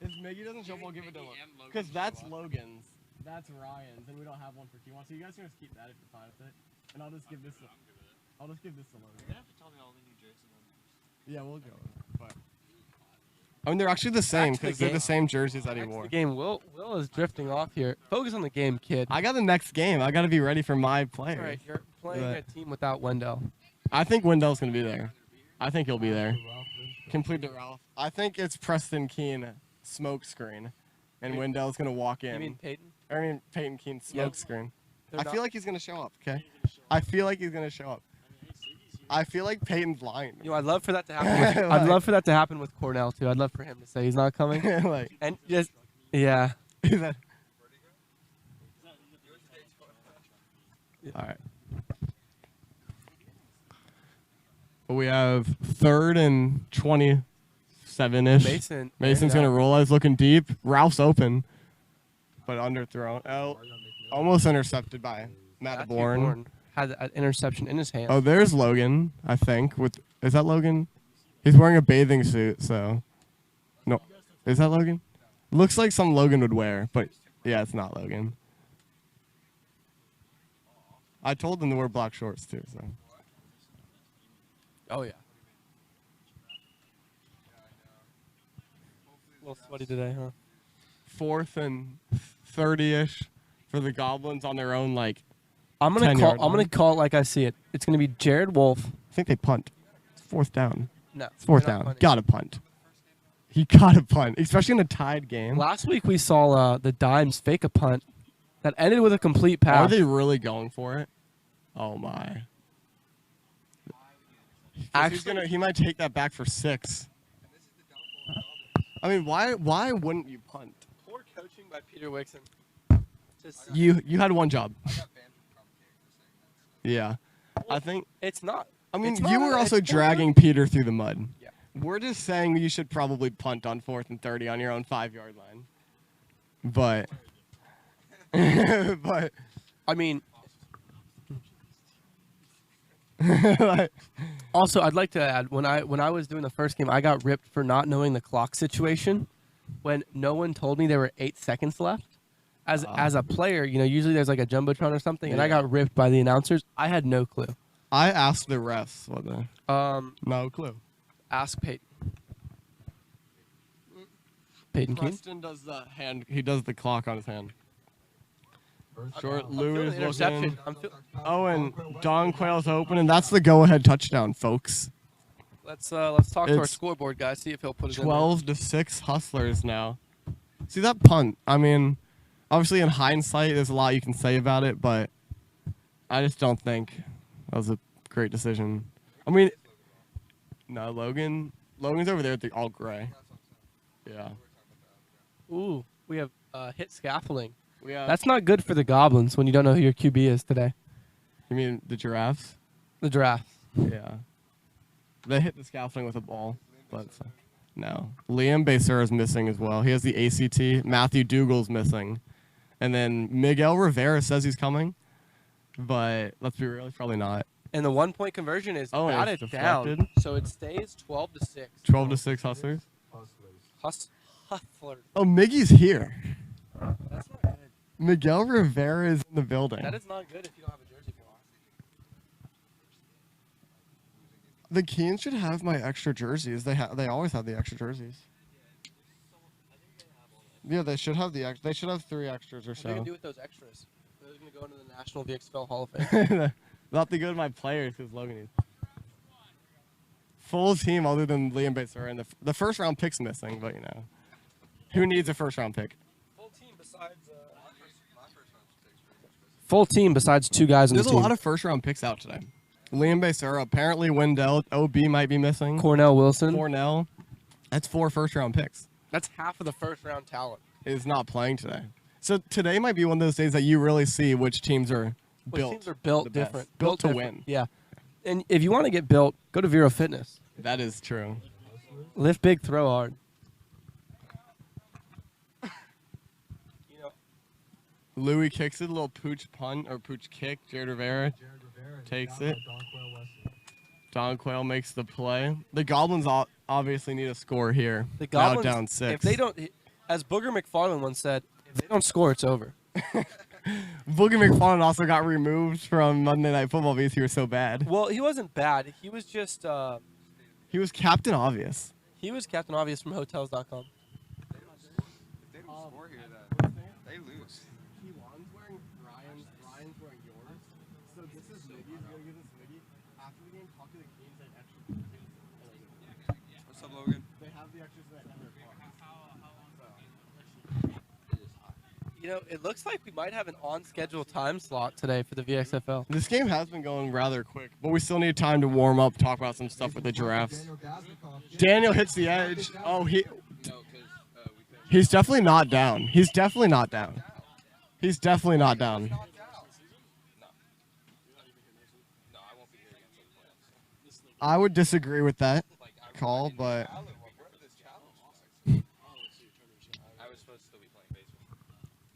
If Miggy doesn't show up, I'll give it to Miggy him. and Logan Because show that's up. Logan's. That's Ryan's, and we don't have one for Kiwan. So you guys can just keep that if you're fine with it. And I'll just give this. I'll just give this to Logan. You're gonna have to tell me all the New Jersey numbers. Yeah, we'll go. But I mean, they're actually the same Back to the because they're the game. same jerseys that Back he to wore. the game. Will is drifting off here. Focus on the game, kid. I got the next game. I got to be ready for my players. All right, you're playing But- a team without Wendell. I think Wendell's gonna be there. I think he'll be there. Ralph Lynch. Complete the Ralph. I think it's Preston Keene smoke screen, and Wendell's gonna walk in. You mean Peyton? Peyton Keene smoke screen. They're I not- feel like he's gonna show up. Okay. I feel like he's gonna show up. I feel like Peyton's lying. You know, I'd love for that to happen. I'd love for that to happen with Cornell too. I'd love for him to say he's not coming. Like, And just, yeah. is that? All right. We have 3rd and 27-ish. Mason. Mason's aired gonna out. roll. He's looking deep. Ralph's open, but underthrown. Oh, almost intercepted by Matt Matthew Bourne. Bourne had an interception in his hand. Oh, there's Logan. I think. Is that Logan? He's wearing a bathing suit. So, no, is that Logan? Looks like some Logan would wear, but yeah, it's not Logan. I told them to wear black shorts too. So. Oh yeah. A little sweaty today, huh? 4th and 30-ish for the Goblins on their own. Like, I'm gonna 10-yard call line. it like I see it. It's gonna be Jared Wolf. I think they punt. It's 4th down. No. It's 4th they're not down. punting. Gotta punt. He gotta punt, especially in a tied game. Last week we saw the Dimes fake a punt that ended with a complete Are pass. they really going for it? Oh my! Actually, He might take that back for 6. I mean, why wouldn't you punt? poor coaching by Peter Wixon. Just, You had one job. Yeah, I think. it's not. I mean, It's not you were a- also it's not dragging Peter through the mud. Yeah. We're just saying you should probably punt on 4th and 30 on your own 5-yard line. But, but, I mean, like, also I'd like to add when I was doing the first game, I got ripped for not knowing the clock situation when no one told me there were 8 seconds left. As a player, you know, usually there's like a jumbotron or something, and I Yeah. got ripped by the announcers. I had no clue. I asked the refs what the. No clue. Ask Peyton. Peyton Keene. Preston does the hand. He does the clock on his hand. First Short down. Louis Feeling interception. looking. I'm feel- Oh, and Don Quayle's open, and that's the go-ahead touchdown, folks. let's talk to our It's scoreboard guy. See if he'll put it in. 12-6 Hustlers now. See that punt? I mean, obviously in hindsight, there's a lot you can say about it, but I just don't think that was a great decision. I mean, no, Logan's over there at the all gray. Yeah. Ooh, we have hit scaffolding. We have. That's not good for the Goblins when you don't know who your QB is today. You mean the Giraffes? The draft. Yeah. They hit the scaffolding with a ball, but no. Liam Becer is missing as well. He has the ACT. Matthew Dougal's missing. And then Miguel Rivera says he's coming, but let's be real, he's probably not. And the 1-point conversion is Oh, and batted it's down, deflected? so it stays 12-6. 12-6 Hustlers. Hustlers. Hustler. Oh, Miggy's here. That's not good. Miguel Rivera is in the building. That is not good if you don't have a jersey for us. The Keens should have my extra jerseys. They always have the extra jerseys. Yeah, they should have they should have 3 extras or What are you so. gonna do with those extras? Those are gonna go into the National VXFL Hall of Fame. Not the good of my players because Logan is. Full team other than Liam Becer and the first round pick's missing, but you know, who needs a first round pick? Full team besides 2 guys on There's the a team. lot of first round picks out today. Liam Becer, apparently Wendell, OB might be missing. Cornell Wilson. Cornell, that's 4 first round picks. That's half of the first round talent. Is not playing today. So today might be one of those days that you really see which teams are Which built. teams are built the best. different. Built to different. win. Yeah. And if you want to get built, go to Vero Fitness. That is true. Lift big, throw hard. Louis kicks it, a little pooch punt or pooch kick. Jared Rivera takes it. Don Quayle makes the play. The Goblins obviously need a score here. The Goblins, now down 6. if they don't, as Booger McFarland once said, if they don't score, it's over. Boogie McFarland also got removed from Monday Night Football because he was so bad. Well, he wasn't bad. He was just, He was Captain Obvious. he was Captain Obvious from Hotels.com. If they don't score here, then they lose. Keelan's wearing Ryan's wearing yours. So this is Miggy's gonna give this Miggy. After the game, talk to the Kings and extra. What's up, Logan? They have the extras that never You know, it looks like we might have an on-schedule time slot today for the VXFL. This game has been going rather quick, but we still need time to warm up, talk about some stuff with the Giraffes. Daniel hits the edge. Oh, he's definitely not down. He's definitely not down. He's definitely not down. No, I won't be here against the playoffs. I would disagree with that call, but Alan, what where did this challenge I was supposed to still be playing baseball.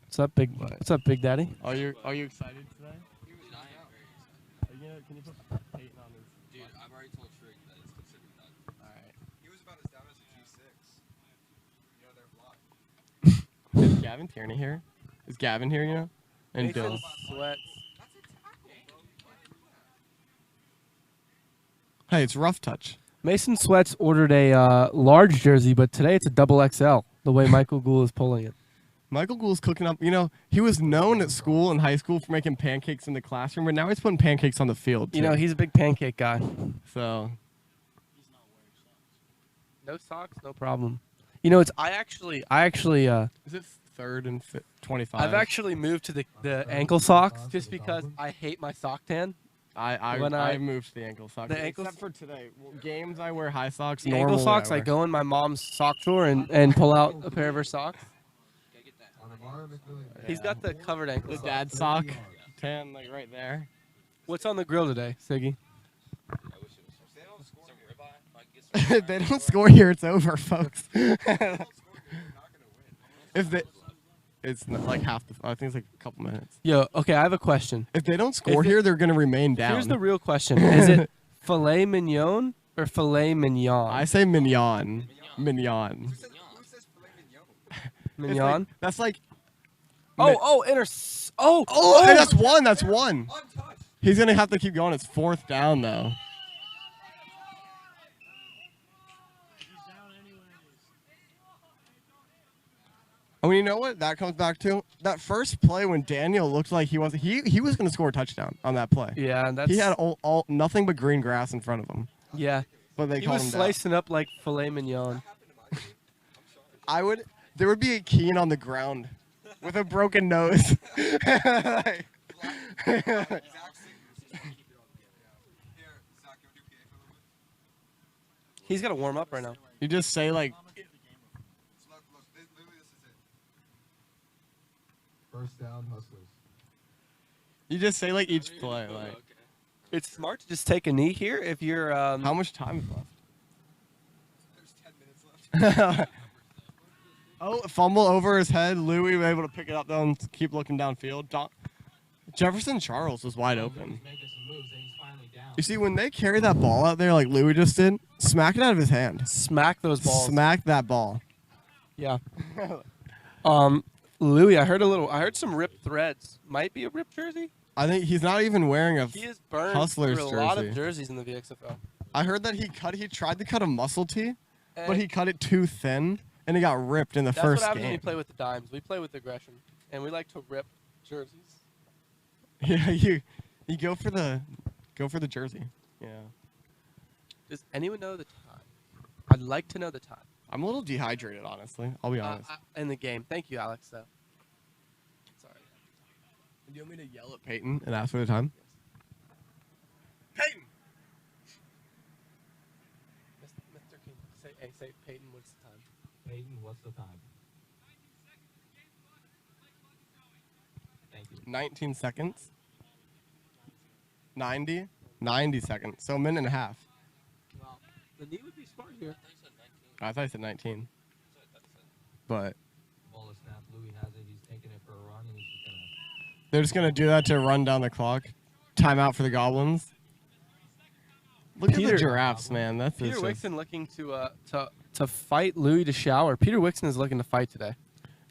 What's up, Big Daddy? are you excited today? Can you put Peyton on his? Dude, I've already told Trig that it's considered done. Alright. He was about as down as a G6. You know, they're blocked. Is Gavin Tierney here? Is Gavin here, you know? And Mason Bill. Swetz. Hey, it's rough touch. Mason Swetz ordered a large jersey, but today it's a double XL, the way Michael Gould is pulling it. Michael Gould's cooking up. You know, he was known at school in high school for making pancakes in the classroom, but now he's putting pancakes on the field. You too. know, he's a big pancake guy. So No socks, no problem. You know, I actually is it 3rd and 25? I've actually moved to the ankle socks just because I hate my sock tan. I moved to the ankle socks. The ankle Except for today. Games I wear high socks. The ankle socks, I go in my mom's sock drawer and pull out a pair of her socks. He's got the covered ankle the sock. dad sock tan like right there. What's on the grill today, Siggy? If they don't score here, it's over, folks. If they, it's not like half the. I think it's like a couple minutes. Yo, okay, I have a question. If they don't score here, they're gonna remain down. Here's the real question: is it filet mignon or filet mignon? I say mignon. Mignon. Who says filet mignon? Mignon. That's like. Oh, Hey, that's one. That's one. He's gonna have to keep going. It's 4th down though. I mean, you know what that comes back to? That first play when Daniel looked like he was going to score a touchdown on that play. Yeah, that's. He had all nothing but green grass in front of him. Yeah. But they He called was him down. slicing up like filet mignon. There would be a Keen on the ground with a broken nose. He's got to warm up right now. You just say like. First down, Hustlers. You just say like each play like. It's smart to just take a knee here if you're. How much time is left? There's 10 minutes left. Oh, fumble over his head. Louis was able to pick it up though and keep looking downfield. Jefferson Charles was wide open. You see, when they carry that ball out there like Louis just did, smack it out of his hand. Smack those balls. Smack that ball. Yeah. Louis, I heard some ripped threads. Might be a ripped jersey. I think he's not even wearing a He is burned Hustlers through a lot jersey. of jerseys in the VXFL. I heard that he tried to cut a muscle tee, but And he cut it too thin and it got ripped in the that's first what happens when game. we play with the dimes. We play with aggression, and we like to rip jerseys. Yeah, you go for the jersey. Yeah. Does anyone know the time? I'd like to know the time. I'm a little dehydrated, honestly. I'll be honest. In the game. Thank you, Alex, though. Sorry. Do you want me to yell at Peyton and ask for the time? Peyton! Mr. King, say Peyton, what's the time? Peyton, what's the time? 19 seconds. 90 seconds. So a minute and a half. Wow. The knee would be smart here. I thought I said 19. But Ball is snapped. Louis has it. He's taking it for a run, and he's just gonna. they're just going to do that to run down the clock. Timeout for the Goblins. Look at Peter- the giraffes, man. That's Peter just, Wixon looking to fight Louis DeSchouwer. Peter Wixon is looking to fight today.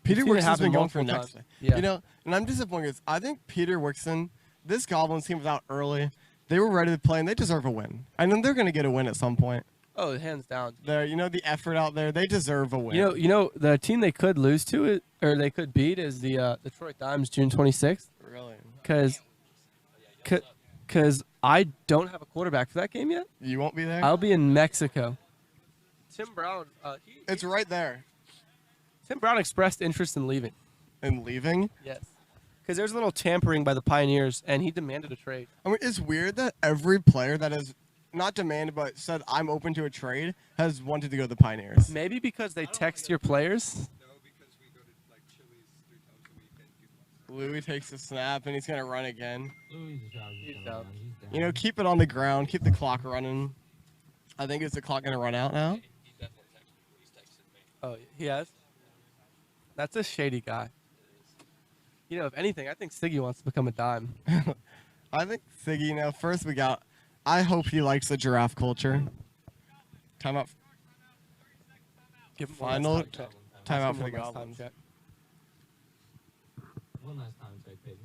Peter We've seen it Wixon's happen been going for multiple next. times. Yeah. You know, and I'm disappointed because I think Peter Wixon, this Goblins team was out early. They were ready to play, and they deserve a win. I know they're going to get a win at some point. Oh, hands down. The effort out there, they deserve a win. You know, the team they could lose to or they could beat is the Detroit Dimes June 26th. Really? Because I don't have a quarterback for that game yet. You won't be there? I'll be in Mexico. Tim Brown. It's right there. Tim Brown expressed interest in leaving. And leaving? Yes. Because there's a little tampering by the Pioneers, and he demanded a trade. I mean, it's weird that every player that has not demanded but said, I'm open to a trade, has wanted to go to the Pioneers. Maybe because they text your players. No, because we go to like Chili's 3 times a week and people. Louis takes the snap, and he's going to run again. Louis is out. He's He's gonna out. run. He's down. You know, keep it on the ground. Keep the clock running. I think is the clock going to run out now? Oh, he has? That's a shady guy. You know, if anything, I think Siggy wants to become a dime. I think Siggy, first we got, I hope he likes the giraffe culture. Timeout. Give him Final one last time check. timeout Ask him for the one last time Goblins. check. One last time, check, Peyton.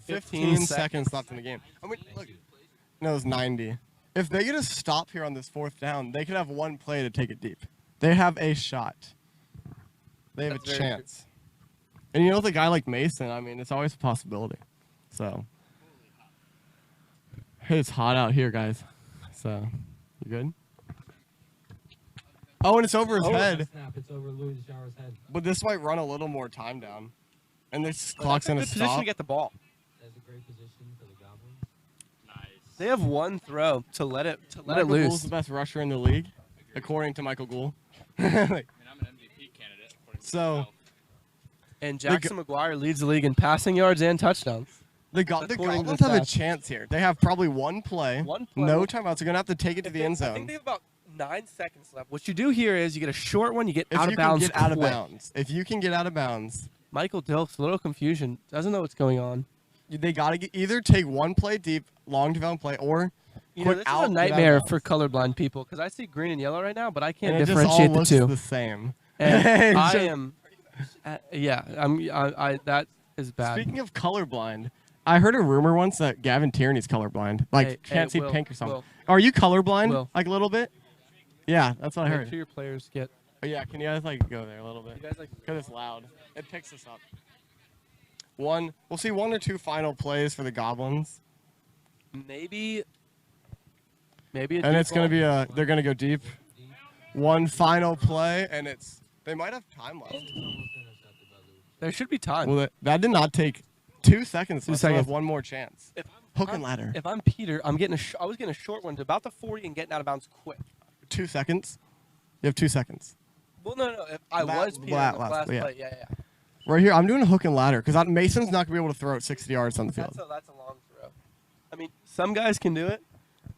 15 seconds left in the game. I mean, look. No, it's 90. If they get a stop here on this 4th down, they could have one play to take it deep. They have a shot. They have That's a very chance. And with a guy like Mason, I mean, it's always a possibility. So, it's hot out here, guys. So, you good? Oh, and it's over his head. Snap. It's over Louis DeSchouwer's head. But this might run a little more time down. And this Well, clock's that's a going good to position stop. to get the ball. That's a great position for the Goblins. Nice. They have one throw to let it Michael Gould's loose. the best rusher in the league, according to Michael Gould. I mean, I'm an MVP candidate. according to So- myself. And Jackson McGuire leads the league in passing yards and touchdowns. The According to Goblins the have a stats. chance here. They have probably one play. One play. No timeouts. They're going to have to take it to If the they- end I think zone. they have about 9 seconds left. What you do here is you get a short one, you get If out you of bounds can get out of quick. bounds. If you can get out of bounds, Michael Dilks, a little confusion. Doesn't know what's going on. they got to either take one play deep, long developed play, or You know, quick this out. is a get out of nightmare bounds. for colorblind people because I see green and yellow right now, but I can't And it just all differentiate the looks two. the same. And It's I just- am, that is bad. Speaking of colorblind, I heard a rumor once that Gavin Tierney's colorblind. Like, Hey, can't see Will, pink or something. Will. Are you colorblind? Will. Like, a little bit? Yeah, that's what I Make heard. sure your players get. Oh, yeah, can you guys, go there a little bit? You guys like. Because it's loud. It picks us up. We'll see 1 or 2 final plays for the Goblins. Maybe. And it's going to be they're going to go deep. One final play, and they might have time left. It's almost intercepted by Louis. There should be time. Well, that did not take 2 seconds. 2 Left, so they have seconds. one more chance. If Hook and ladder. If I'm Peter, I was getting a short one to about the 40 and getting out of bounds quick. 2 seconds. You have 2 seconds. Well, no. If I That- was Peter last- in the last yeah. play, yeah. Right here, I'm doing a hook and ladder because Mason's not going to be able to throw it 60 yards on the field. That's a long throw. I mean, some guys can do it,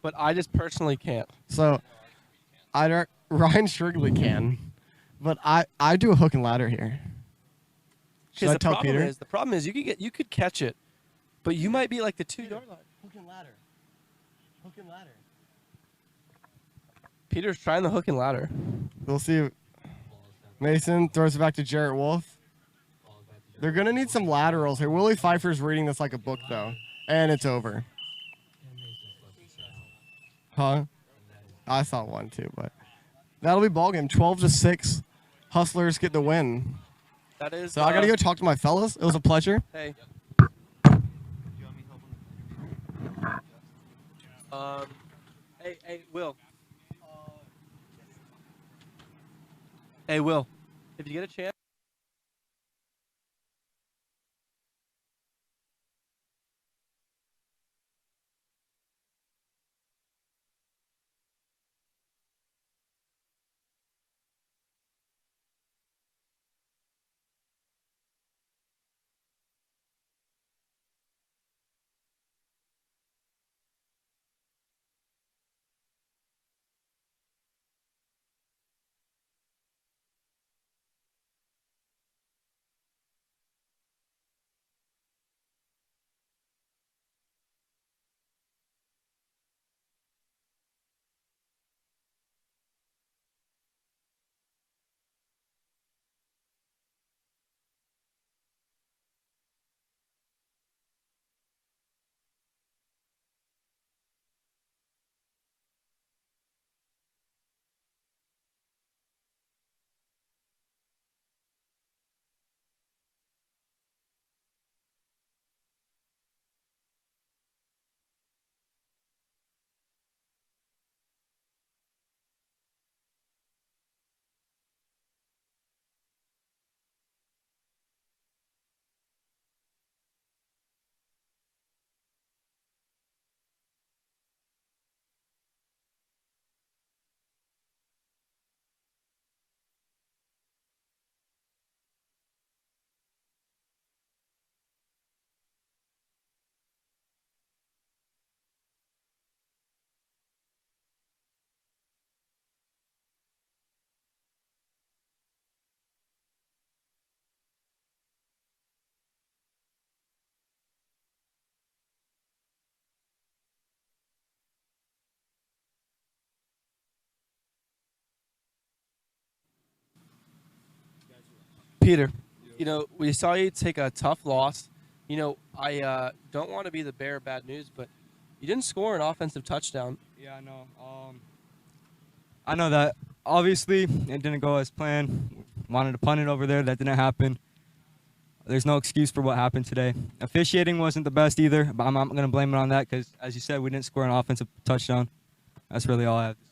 but I just personally can't. So, Ryan Shrigley can, but I do a hook and ladder here. Should I the tell problem Peter? is, the problem is you could catch it, but you might be like the 2-yard line. Hook and ladder. Hook and ladder. Peter's trying the hook and ladder. We'll see. Mason throws it back to Jarrett Wolf. They're going to need some laterals here. Willie Pfeiffer's reading this like a book, though. And it's over. Huh? I saw one, too, but that'll be ball game. 12-6. Hustlers get the win. That is. So I got to go talk to my fellas. It was a pleasure. Hey. Hey, Will. Hey, Will. If you get a chance. Peter, you know, we saw you take a tough loss. You know, I don't want to be the bearer of bad news, but you didn't score an offensive touchdown. Yeah, I know. I know that. Obviously, it didn't go as planned. Wanted to punt it over there. That didn't happen. There's no excuse for what happened today. Officiating wasn't the best either, but I'm not going to blame it on that because, as you said, we didn't score an offensive touchdown. That's really all I have to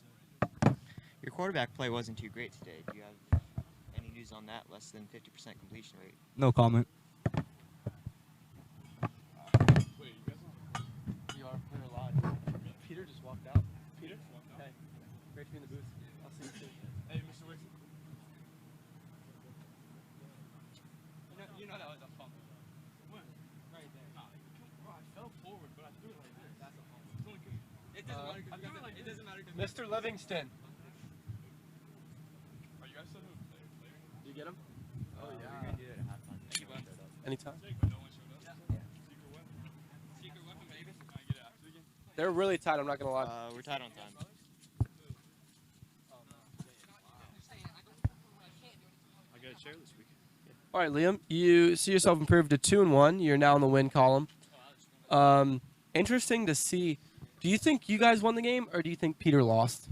say. Your quarterback play wasn't too great today. Do you have any news on that? Less than 50% completion rate. No comment. You are live. Peter just walked out. Peter? Hey, great to be in the booth. I'll see you soon. Hey, Mr. Wicks. You know that was a fumble. When? Right there. Bro, I fell forward, but I threw it like this. That's a fumble. It's only good. It doesn't matter. I threw it like it doesn't matter. Mr. Livingston. Are you guys still doing player? Did you get him? Oh, yeah. We're going to do it at halftime. Thank you, bud. Anytime. But no one showed up. Yeah. Secret weapon. Secret weapon, baby. Can I get it after the game? They're really tight, I'm not going to lie. We're tied on time. I got a chair this week. All right, Liam, you see yourself improved to 2-1. You're now in the win column. Interesting to see. Do you think you guys won the game, or do you think Peter lost?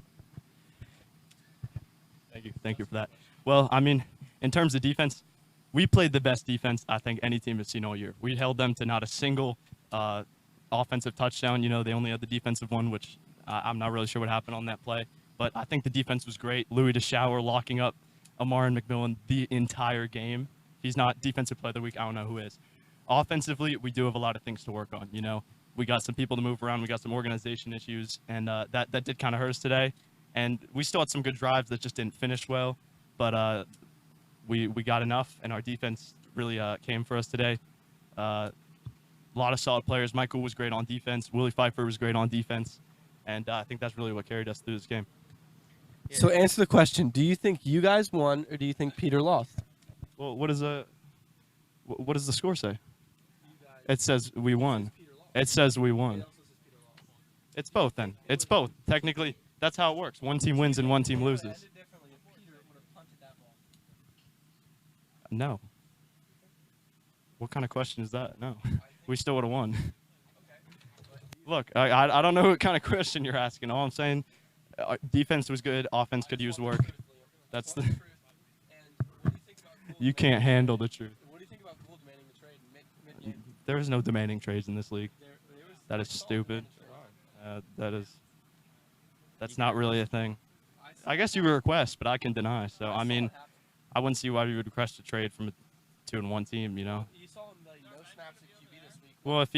Thank you for that. Well, I mean, in terms of defense, we played the best defense I think any team has seen all year. We held them to not a single offensive touchdown. You know, they only had the defensive one, which I'm not really sure what happened on that play. But I think the defense was great. Louis DeSchouwer locking up Amar and McMillan the entire game. He's not defensive player of the week. I don't know who is. Offensively, we do have a lot of things to work on. You know, we got some people to move around. We got some organization issues, and that did kind of hurt us today. And we still had some good drives that just didn't finish well, but we got enough, and our defense really came for us today. A lot of solid players. Michael was great on defense. Willie Pfeiffer was great on defense, and I think that's really what carried us through this game. So answer the question. Do you think you guys won, or do you think Peter lost? Well, what does the score say? It says we won. It says we won. It's both then. It's both. Technically, that's how it works. One team wins and one team loses. No. What kind of question is that? No. We still would have won. Look, I don't know what kind of question you're asking. All I'm saying, defense was good. Offense could use work. That's the. You can't handle the truth. What do you think about Gould demanding the trade mid-game? There is no demanding trades in this league. That is stupid. That's not really a thing. I guess you would request, but I can deny. So I mean, I wouldn't see why you would request a trade from a 2-1 team. You know. You saw him like no snaps at QB this week. Well, if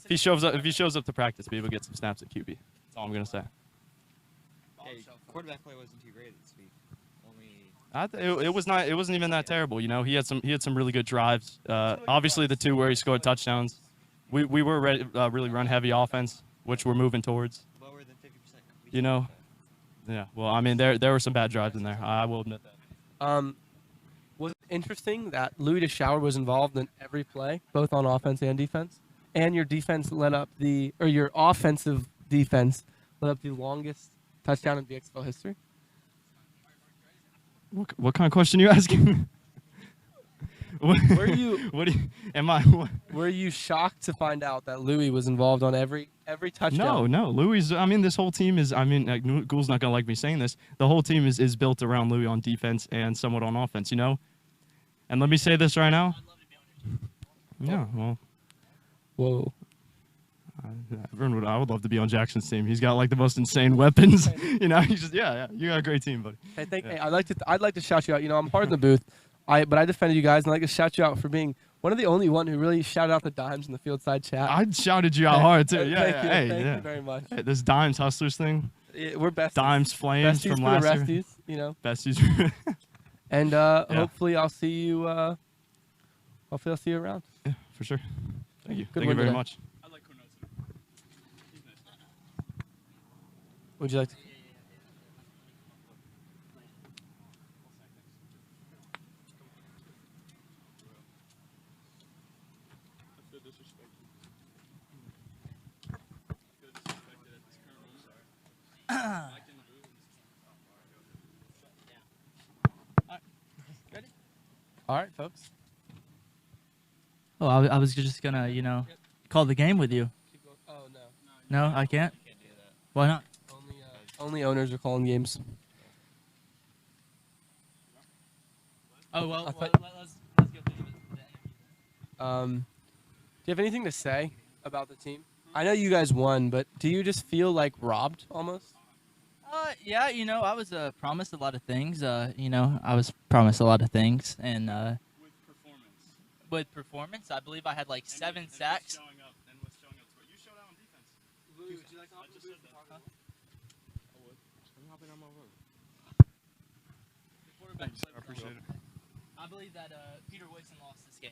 he shows up to practice, maybe we'll get some snaps at QB. That's all I'm gonna say. Hey, quarterback play wasn't too great this week. It was not. It wasn't even that terrible. You know, he had some really good drives. Obviously, the two where he scored touchdowns. We were really run heavy offense, which we're moving towards. Lower than 50% completion. You know, yeah. Well, I mean, there were some bad drives in there. I will admit that. Was it interesting that Louis DeSchouwer was involved in every play, both on offense and defense, and your defense your offensive defense led up the longest touchdown in BXFL history? What kind of question are you asking? Were you? What do you? Am I? Were you shocked to find out that Louis was involved on every touchdown? No. Louis. I mean, this whole team is. I mean, Ghoul's not gonna like me saying this. The whole team is built around Louis on defense and somewhat on offense. You know. And let me say this right now. Yeah. Well. Whoa. I would love to be on Jackson's team. He's got like the most insane weapons. You know, he's just yeah. You got a great team, buddy. Hey, I'd like to shout you out. You know, I'm part of the booth, but I defended you guys, and I'd like to shout you out for being one of the only one who really shouted out the Dimes in the field side chat. I shouted you out hard too. Thank you very much. Hey, this Dimes Hustlers thing. We're besties. Dimes Flames besties from last year. You know. Besties. And hopefully I'll see you. Hopefully I'll see you around. Yeah, for sure. Thank you. Good Thank you very today. much. I like Cornell too. He's nice. Would you like to? I feel disrespected. I feel disrespected at this current moment. I can do it. All right, folks. Oh, I was just gonna, call the game with you. Oh no. No, I can't. Why not? Only owners are calling games. Oh well. I let's thought- go through the interview. Do you have anything to say about the team? I know you guys won, but do you just feel like robbed almost? Yeah, I was promised a lot of things. I was promised a lot of things, and with performance, I believe I had like 7 sacks. Thanks. I appreciate it. I believe that Peter Wilson lost this game.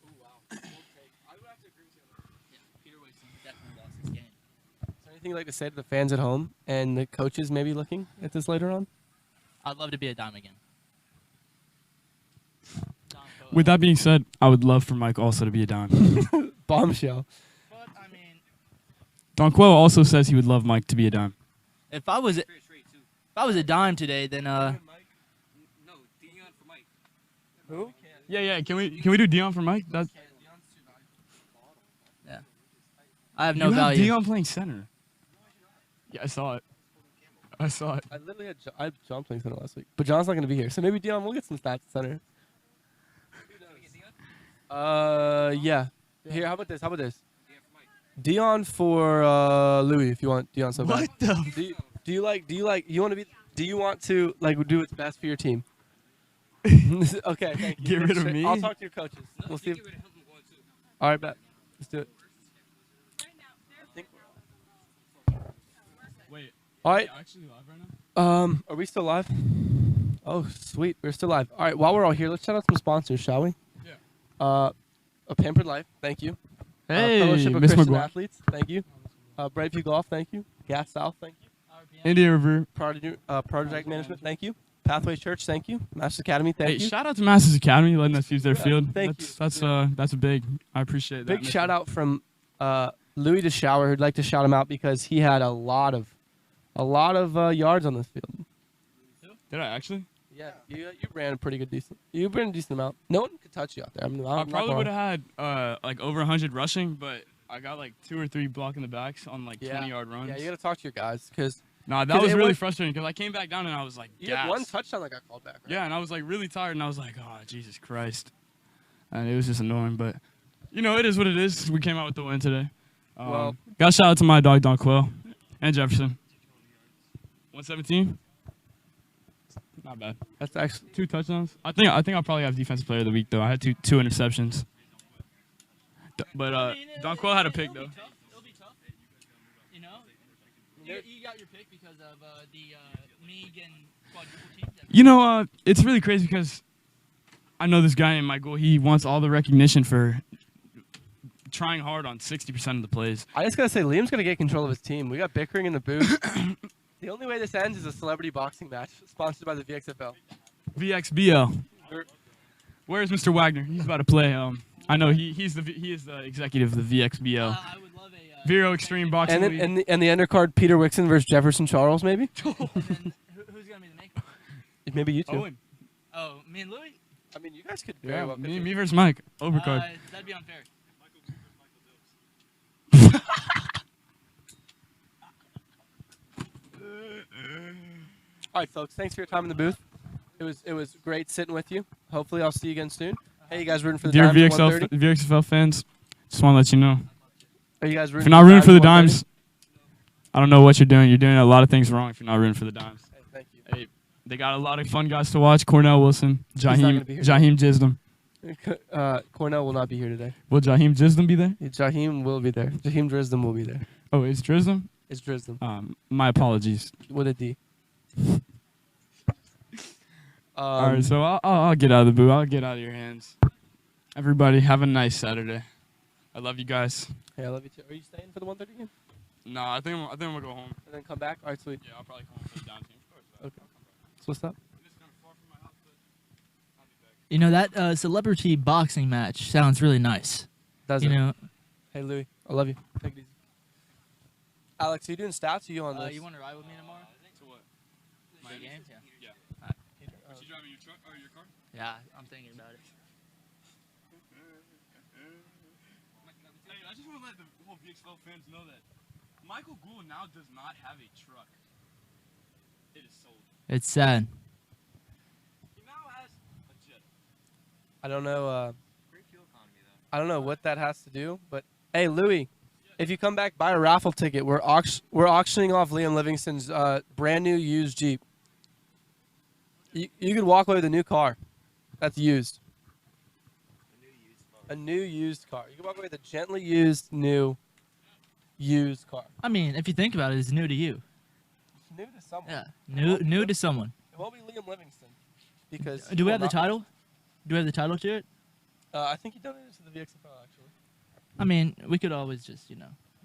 Oh wow. I would have to agree with you on that. Yeah, Peter Wilson definitely lost this game. Is there anything you'd like to say to the fans at home and the coaches maybe looking at this later on? I'd love to be a dime again. With that being said, I would love for Mike also to be a dime. Bombshell. But I mean, Donquel also says he would love Mike to be a dime. if I was a dime today, then Who? Yeah. Can we do Dion for Mike? That's I have no you have value. Dion playing center. Yeah, I saw it. I literally had I had John playing center last week, but John's not going to be here, so maybe Dion will get some stats at center. Yeah. Here, how about this? Dion for Louis, if you want Dion so bad. What the? Do you want to do what's best for your team? Okay, thank you. Get rid of me? I'll talk to your coaches. We'll see. All right, bet. Let's do it. Wait. All right. Actually live right now? Are we still live? Oh, sweet. We're still live. All right. While we're all here, let's shout out some sponsors, shall we? Yeah. A Pampered Life. Thank you. Hey, Fellowship of Miss Christian McGuire. Athletes. Thank you. Brave View Golf. Thank you. Gas South. Thank you. Indian River. Project Management. Thank you. Pathway Church. Thank you. Masters Academy. Thank Hey, you. shout out to Masters Academy letting us use their field. thank That's you. that's a big. I appreciate that. Big shout out from Louis DeSchouwer, who'd like to shout him out because he had a lot of yards on this field. Did I actually? Yeah, you ran a pretty good decent. You ran a decent amount. No one could touch you out there. I probably would have had like over 100 rushing, but I got like 2 or 3 blocking the backs on like 20-yard runs. Yeah, you got to talk to your guys because Nah, that 'cause was it really was- frustrating because I came back down and I was like, you had one touchdown that got called back. Right? Yeah, and I was like really tired and I was like, oh Jesus Christ, and it was just annoying. But it is what it is. We came out with the win today. Well- got a shout out to my dog Donquel and Jefferson. 117. Not bad. That's actually 2 touchdowns. I think I'll probably have defensive player of the week though. I had two interceptions. But Donquel had a pick though. It'll be tough. You got your pick because of the Meeg and quadruple team. It's really crazy because I know this guy in my goal. He wants all the recognition for trying hard on 60% of the plays. I just gotta say, Liam's gonna get control of his team. We got bickering in the booth. The only way this ends is a celebrity boxing match sponsored by the VXFL. VXBL. Where's Mr. Wagner? He's about to play. I know he is the executive of the VXBL. I would love a Vero Extreme Boxing And League. then and the undercard, Peter Wixon versus Jefferson Charles, maybe. and then who's gonna be the maker? Maybe you two. Owen. Oh, me and Louis. I mean, you guys could very Yeah, well. me versus Mike. Overcard. That'd be unfair. All right, folks. Thanks for your time in the booth. It was great sitting with you. Hopefully, I'll see you again soon. Hey, you guys rooting for the Dear Dimes at 1:30? VXFL fans, just want to let you know. Are you guys If rooting you're not rooting for the Dimes Dimes, I don't know what you're doing. You're doing a lot of things wrong if you're not rooting for the Dimes. Hey, thank you. Hey, they got a lot of fun guys to watch. Cornell Wilson, not gonna be here. Jaheim Jisdom. Cornell will not be here today. Will Jaheim Jisdom be there? Jaheim will be there. Jaheim Drisdom will be there. Oh, it's Drisdom? It's Drisdom My apologies. with a D. All right, so I'll get out of the booth. I'll get out of your hands. Everybody, have a nice Saturday. I love you guys. Hey, I love you too. Are you staying for the 1:30 game? No, I think I'm gonna go home. And then come back? All right, sweet. Yeah, I'll probably come home for the down team. Okay. So what's up? That celebrity boxing match sounds really nice. Does it? Know. Hey, Louis. I love you. Take it easy. Alex, are you doing stats or you on this? You want to ride with me tomorrow? To what? My games, yeah. Yeah. All What, you driving your truck or your car? Yeah, I'm thinking about it. Hey, I just want to let the whole VXL fans know that Michael Gould now does not have a truck. It is sold. It's sad. He now has a jet. I don't know. Great fuel economy, though. I don't know what that has to do, but hey, Louis, if you come back, buy a raffle ticket. We're auctioning off Liam Livingston's brand new used Jeep. You could walk away with a new car. That's used. A new used car. You can walk away with a gently used new used car. I mean, if you think about it, it's new to you. It's new to someone. Yeah, new to someone. It won't be Liam Livingston because. Do we have the title? Do we have the title to it? I think he donated it to the VXFL actually. I mean, we could always just,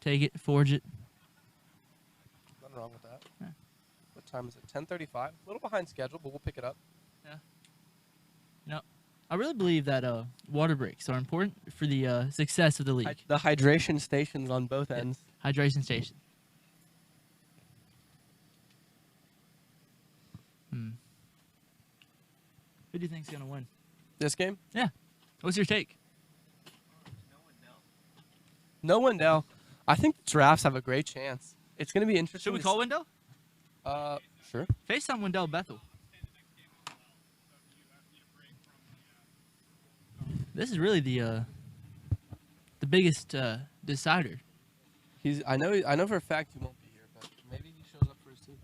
take it, forge it. Nothing wrong with that. Yeah. What time is it? 10:35. A little behind schedule, but we'll pick it up. I really believe that water breaks are important for the success of the league. The hydration stations on both ends. Hydration station. Who do you think's gonna win? This game? Yeah. What's your take? No Wendell. I think the Giraffes have a great chance. It's going to be interesting. Should we call Wendell? Sure. FaceTime Wendell Bethel. This is really the biggest decider. I know for a fact he won't be here, but maybe he shows up for his team.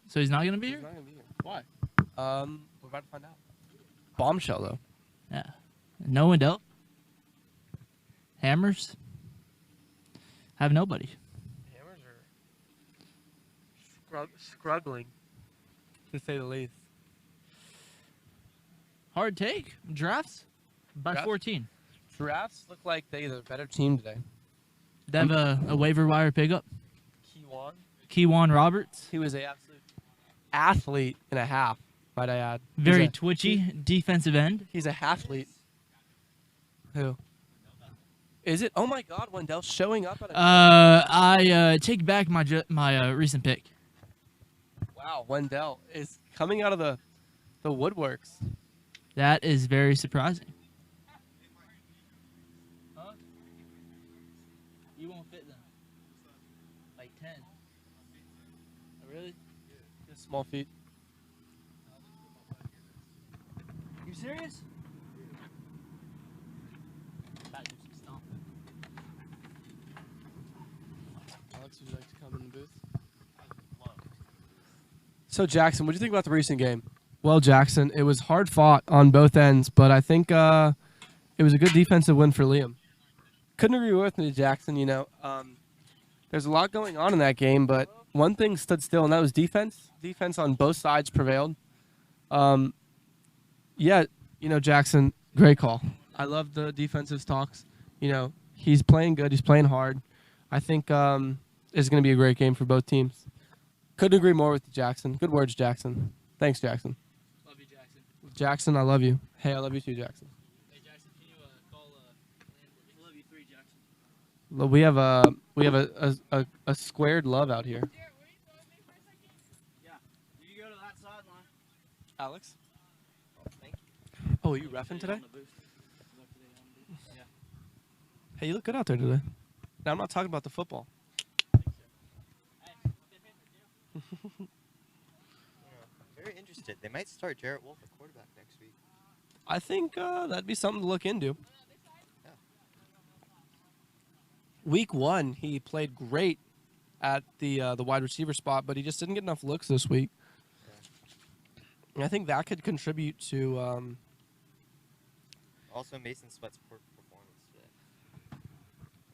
So he's not gonna be He's here? not going to be here. Why? We're about to find out. Bombshell though. Yeah. No Wendell. Hammers. Have nobody. Hammers are struggling, to say the least. Hard take. Drafts by Drafts? 14. Giraffes look like they're the better team today. They have a waiver wire pickup. Keywan Roberts. He was an absolute athlete and a half, might I add. Very twitchy defensive end. He's a half-lete. Who? Is it? Oh my God, Wendell's showing up at a. I take back my recent pick. Wow, Wendell is coming out of the woodworks. That is very surprising. Huh? You won't fit them. Like 10. Oh, really? Just small feet. You serious? Gotta do some stomping. Alex, would you like to come in the booth? So Jackson, what do you think about the recent game? Well, Jackson, it was hard fought on both ends, but I think it was a good defensive win for Liam. Couldn't agree with me, Jackson. There's a lot going on in that game, but one thing stood still, and that was defense. Defense on both sides prevailed. Jackson, great call. I love the defensive talks. He's playing good. He's playing hard. I think it's going to be a great game for both teams. Couldn't agree more with you, Jackson. Good words, Jackson. Thanks, Jackson. Love you, Jackson. Jackson, I love you. Hey, I love you too, Jackson. Hey, Jackson, can you call I love you 3, Jackson? We have a squared love out here. Yeah. You can go to that sideline. Alex? Thank you. Oh, are you reffing today? Hey, you look good out there today. Now, I'm not talking about the football. Very interested. They might start Jarrett Wolf at quarterback next week. I think that'd be something to look into. Yeah. Week 1, he played great at the wide receiver spot, but he just didn't get enough looks this week. Yeah. And I think that could contribute to. Also, Mason Swetz' poor performance today.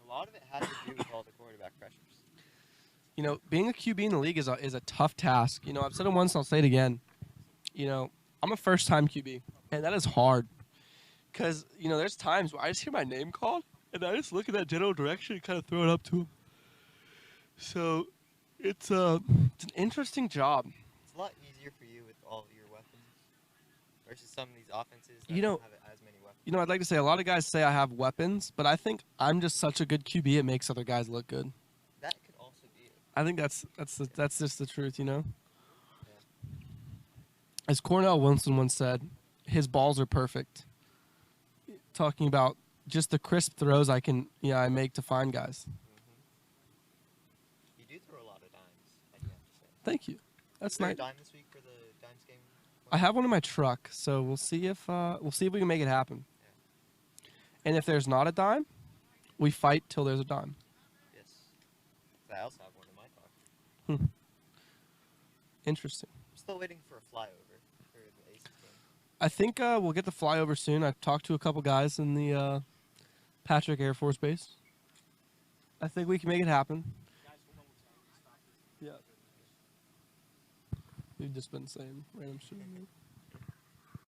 A lot of it has to do with all the quarterback pressures. Being a QB in the league is a tough task. I've said it once, and I'll say it again. I'm a first-time QB, and that is hard. Because, there's times where I just hear my name called, and I just look in that general direction and kind of throw it up to him. So, it's an interesting job. It's a lot easier for you with all your weapons versus some of these offenses that You know- don't have as many weapons. I'd like to say a lot of guys say I have weapons, but I think I'm just such a good QB, it makes other guys look good. That could also be it. I think that's just the truth, As Cornell Wilson once said, his balls are perfect. Talking about just the crisp throws I make to find guys. You do throw a lot of dimes, I do have to say. Thank you. That's Is there nice. a dime this week for the dimes game? I have one in my truck, so we'll see if we can make it happen. And if there's not a dime, we fight till there's a dime. Yes. I also have one in my car. Interesting. I'm still waiting for a flyover for the Aces game. I think we'll get the flyover soon. I've talked to a couple guys in the Patrick Air Force Base. I think we can make it happen. Yeah. We've just been saying random shit.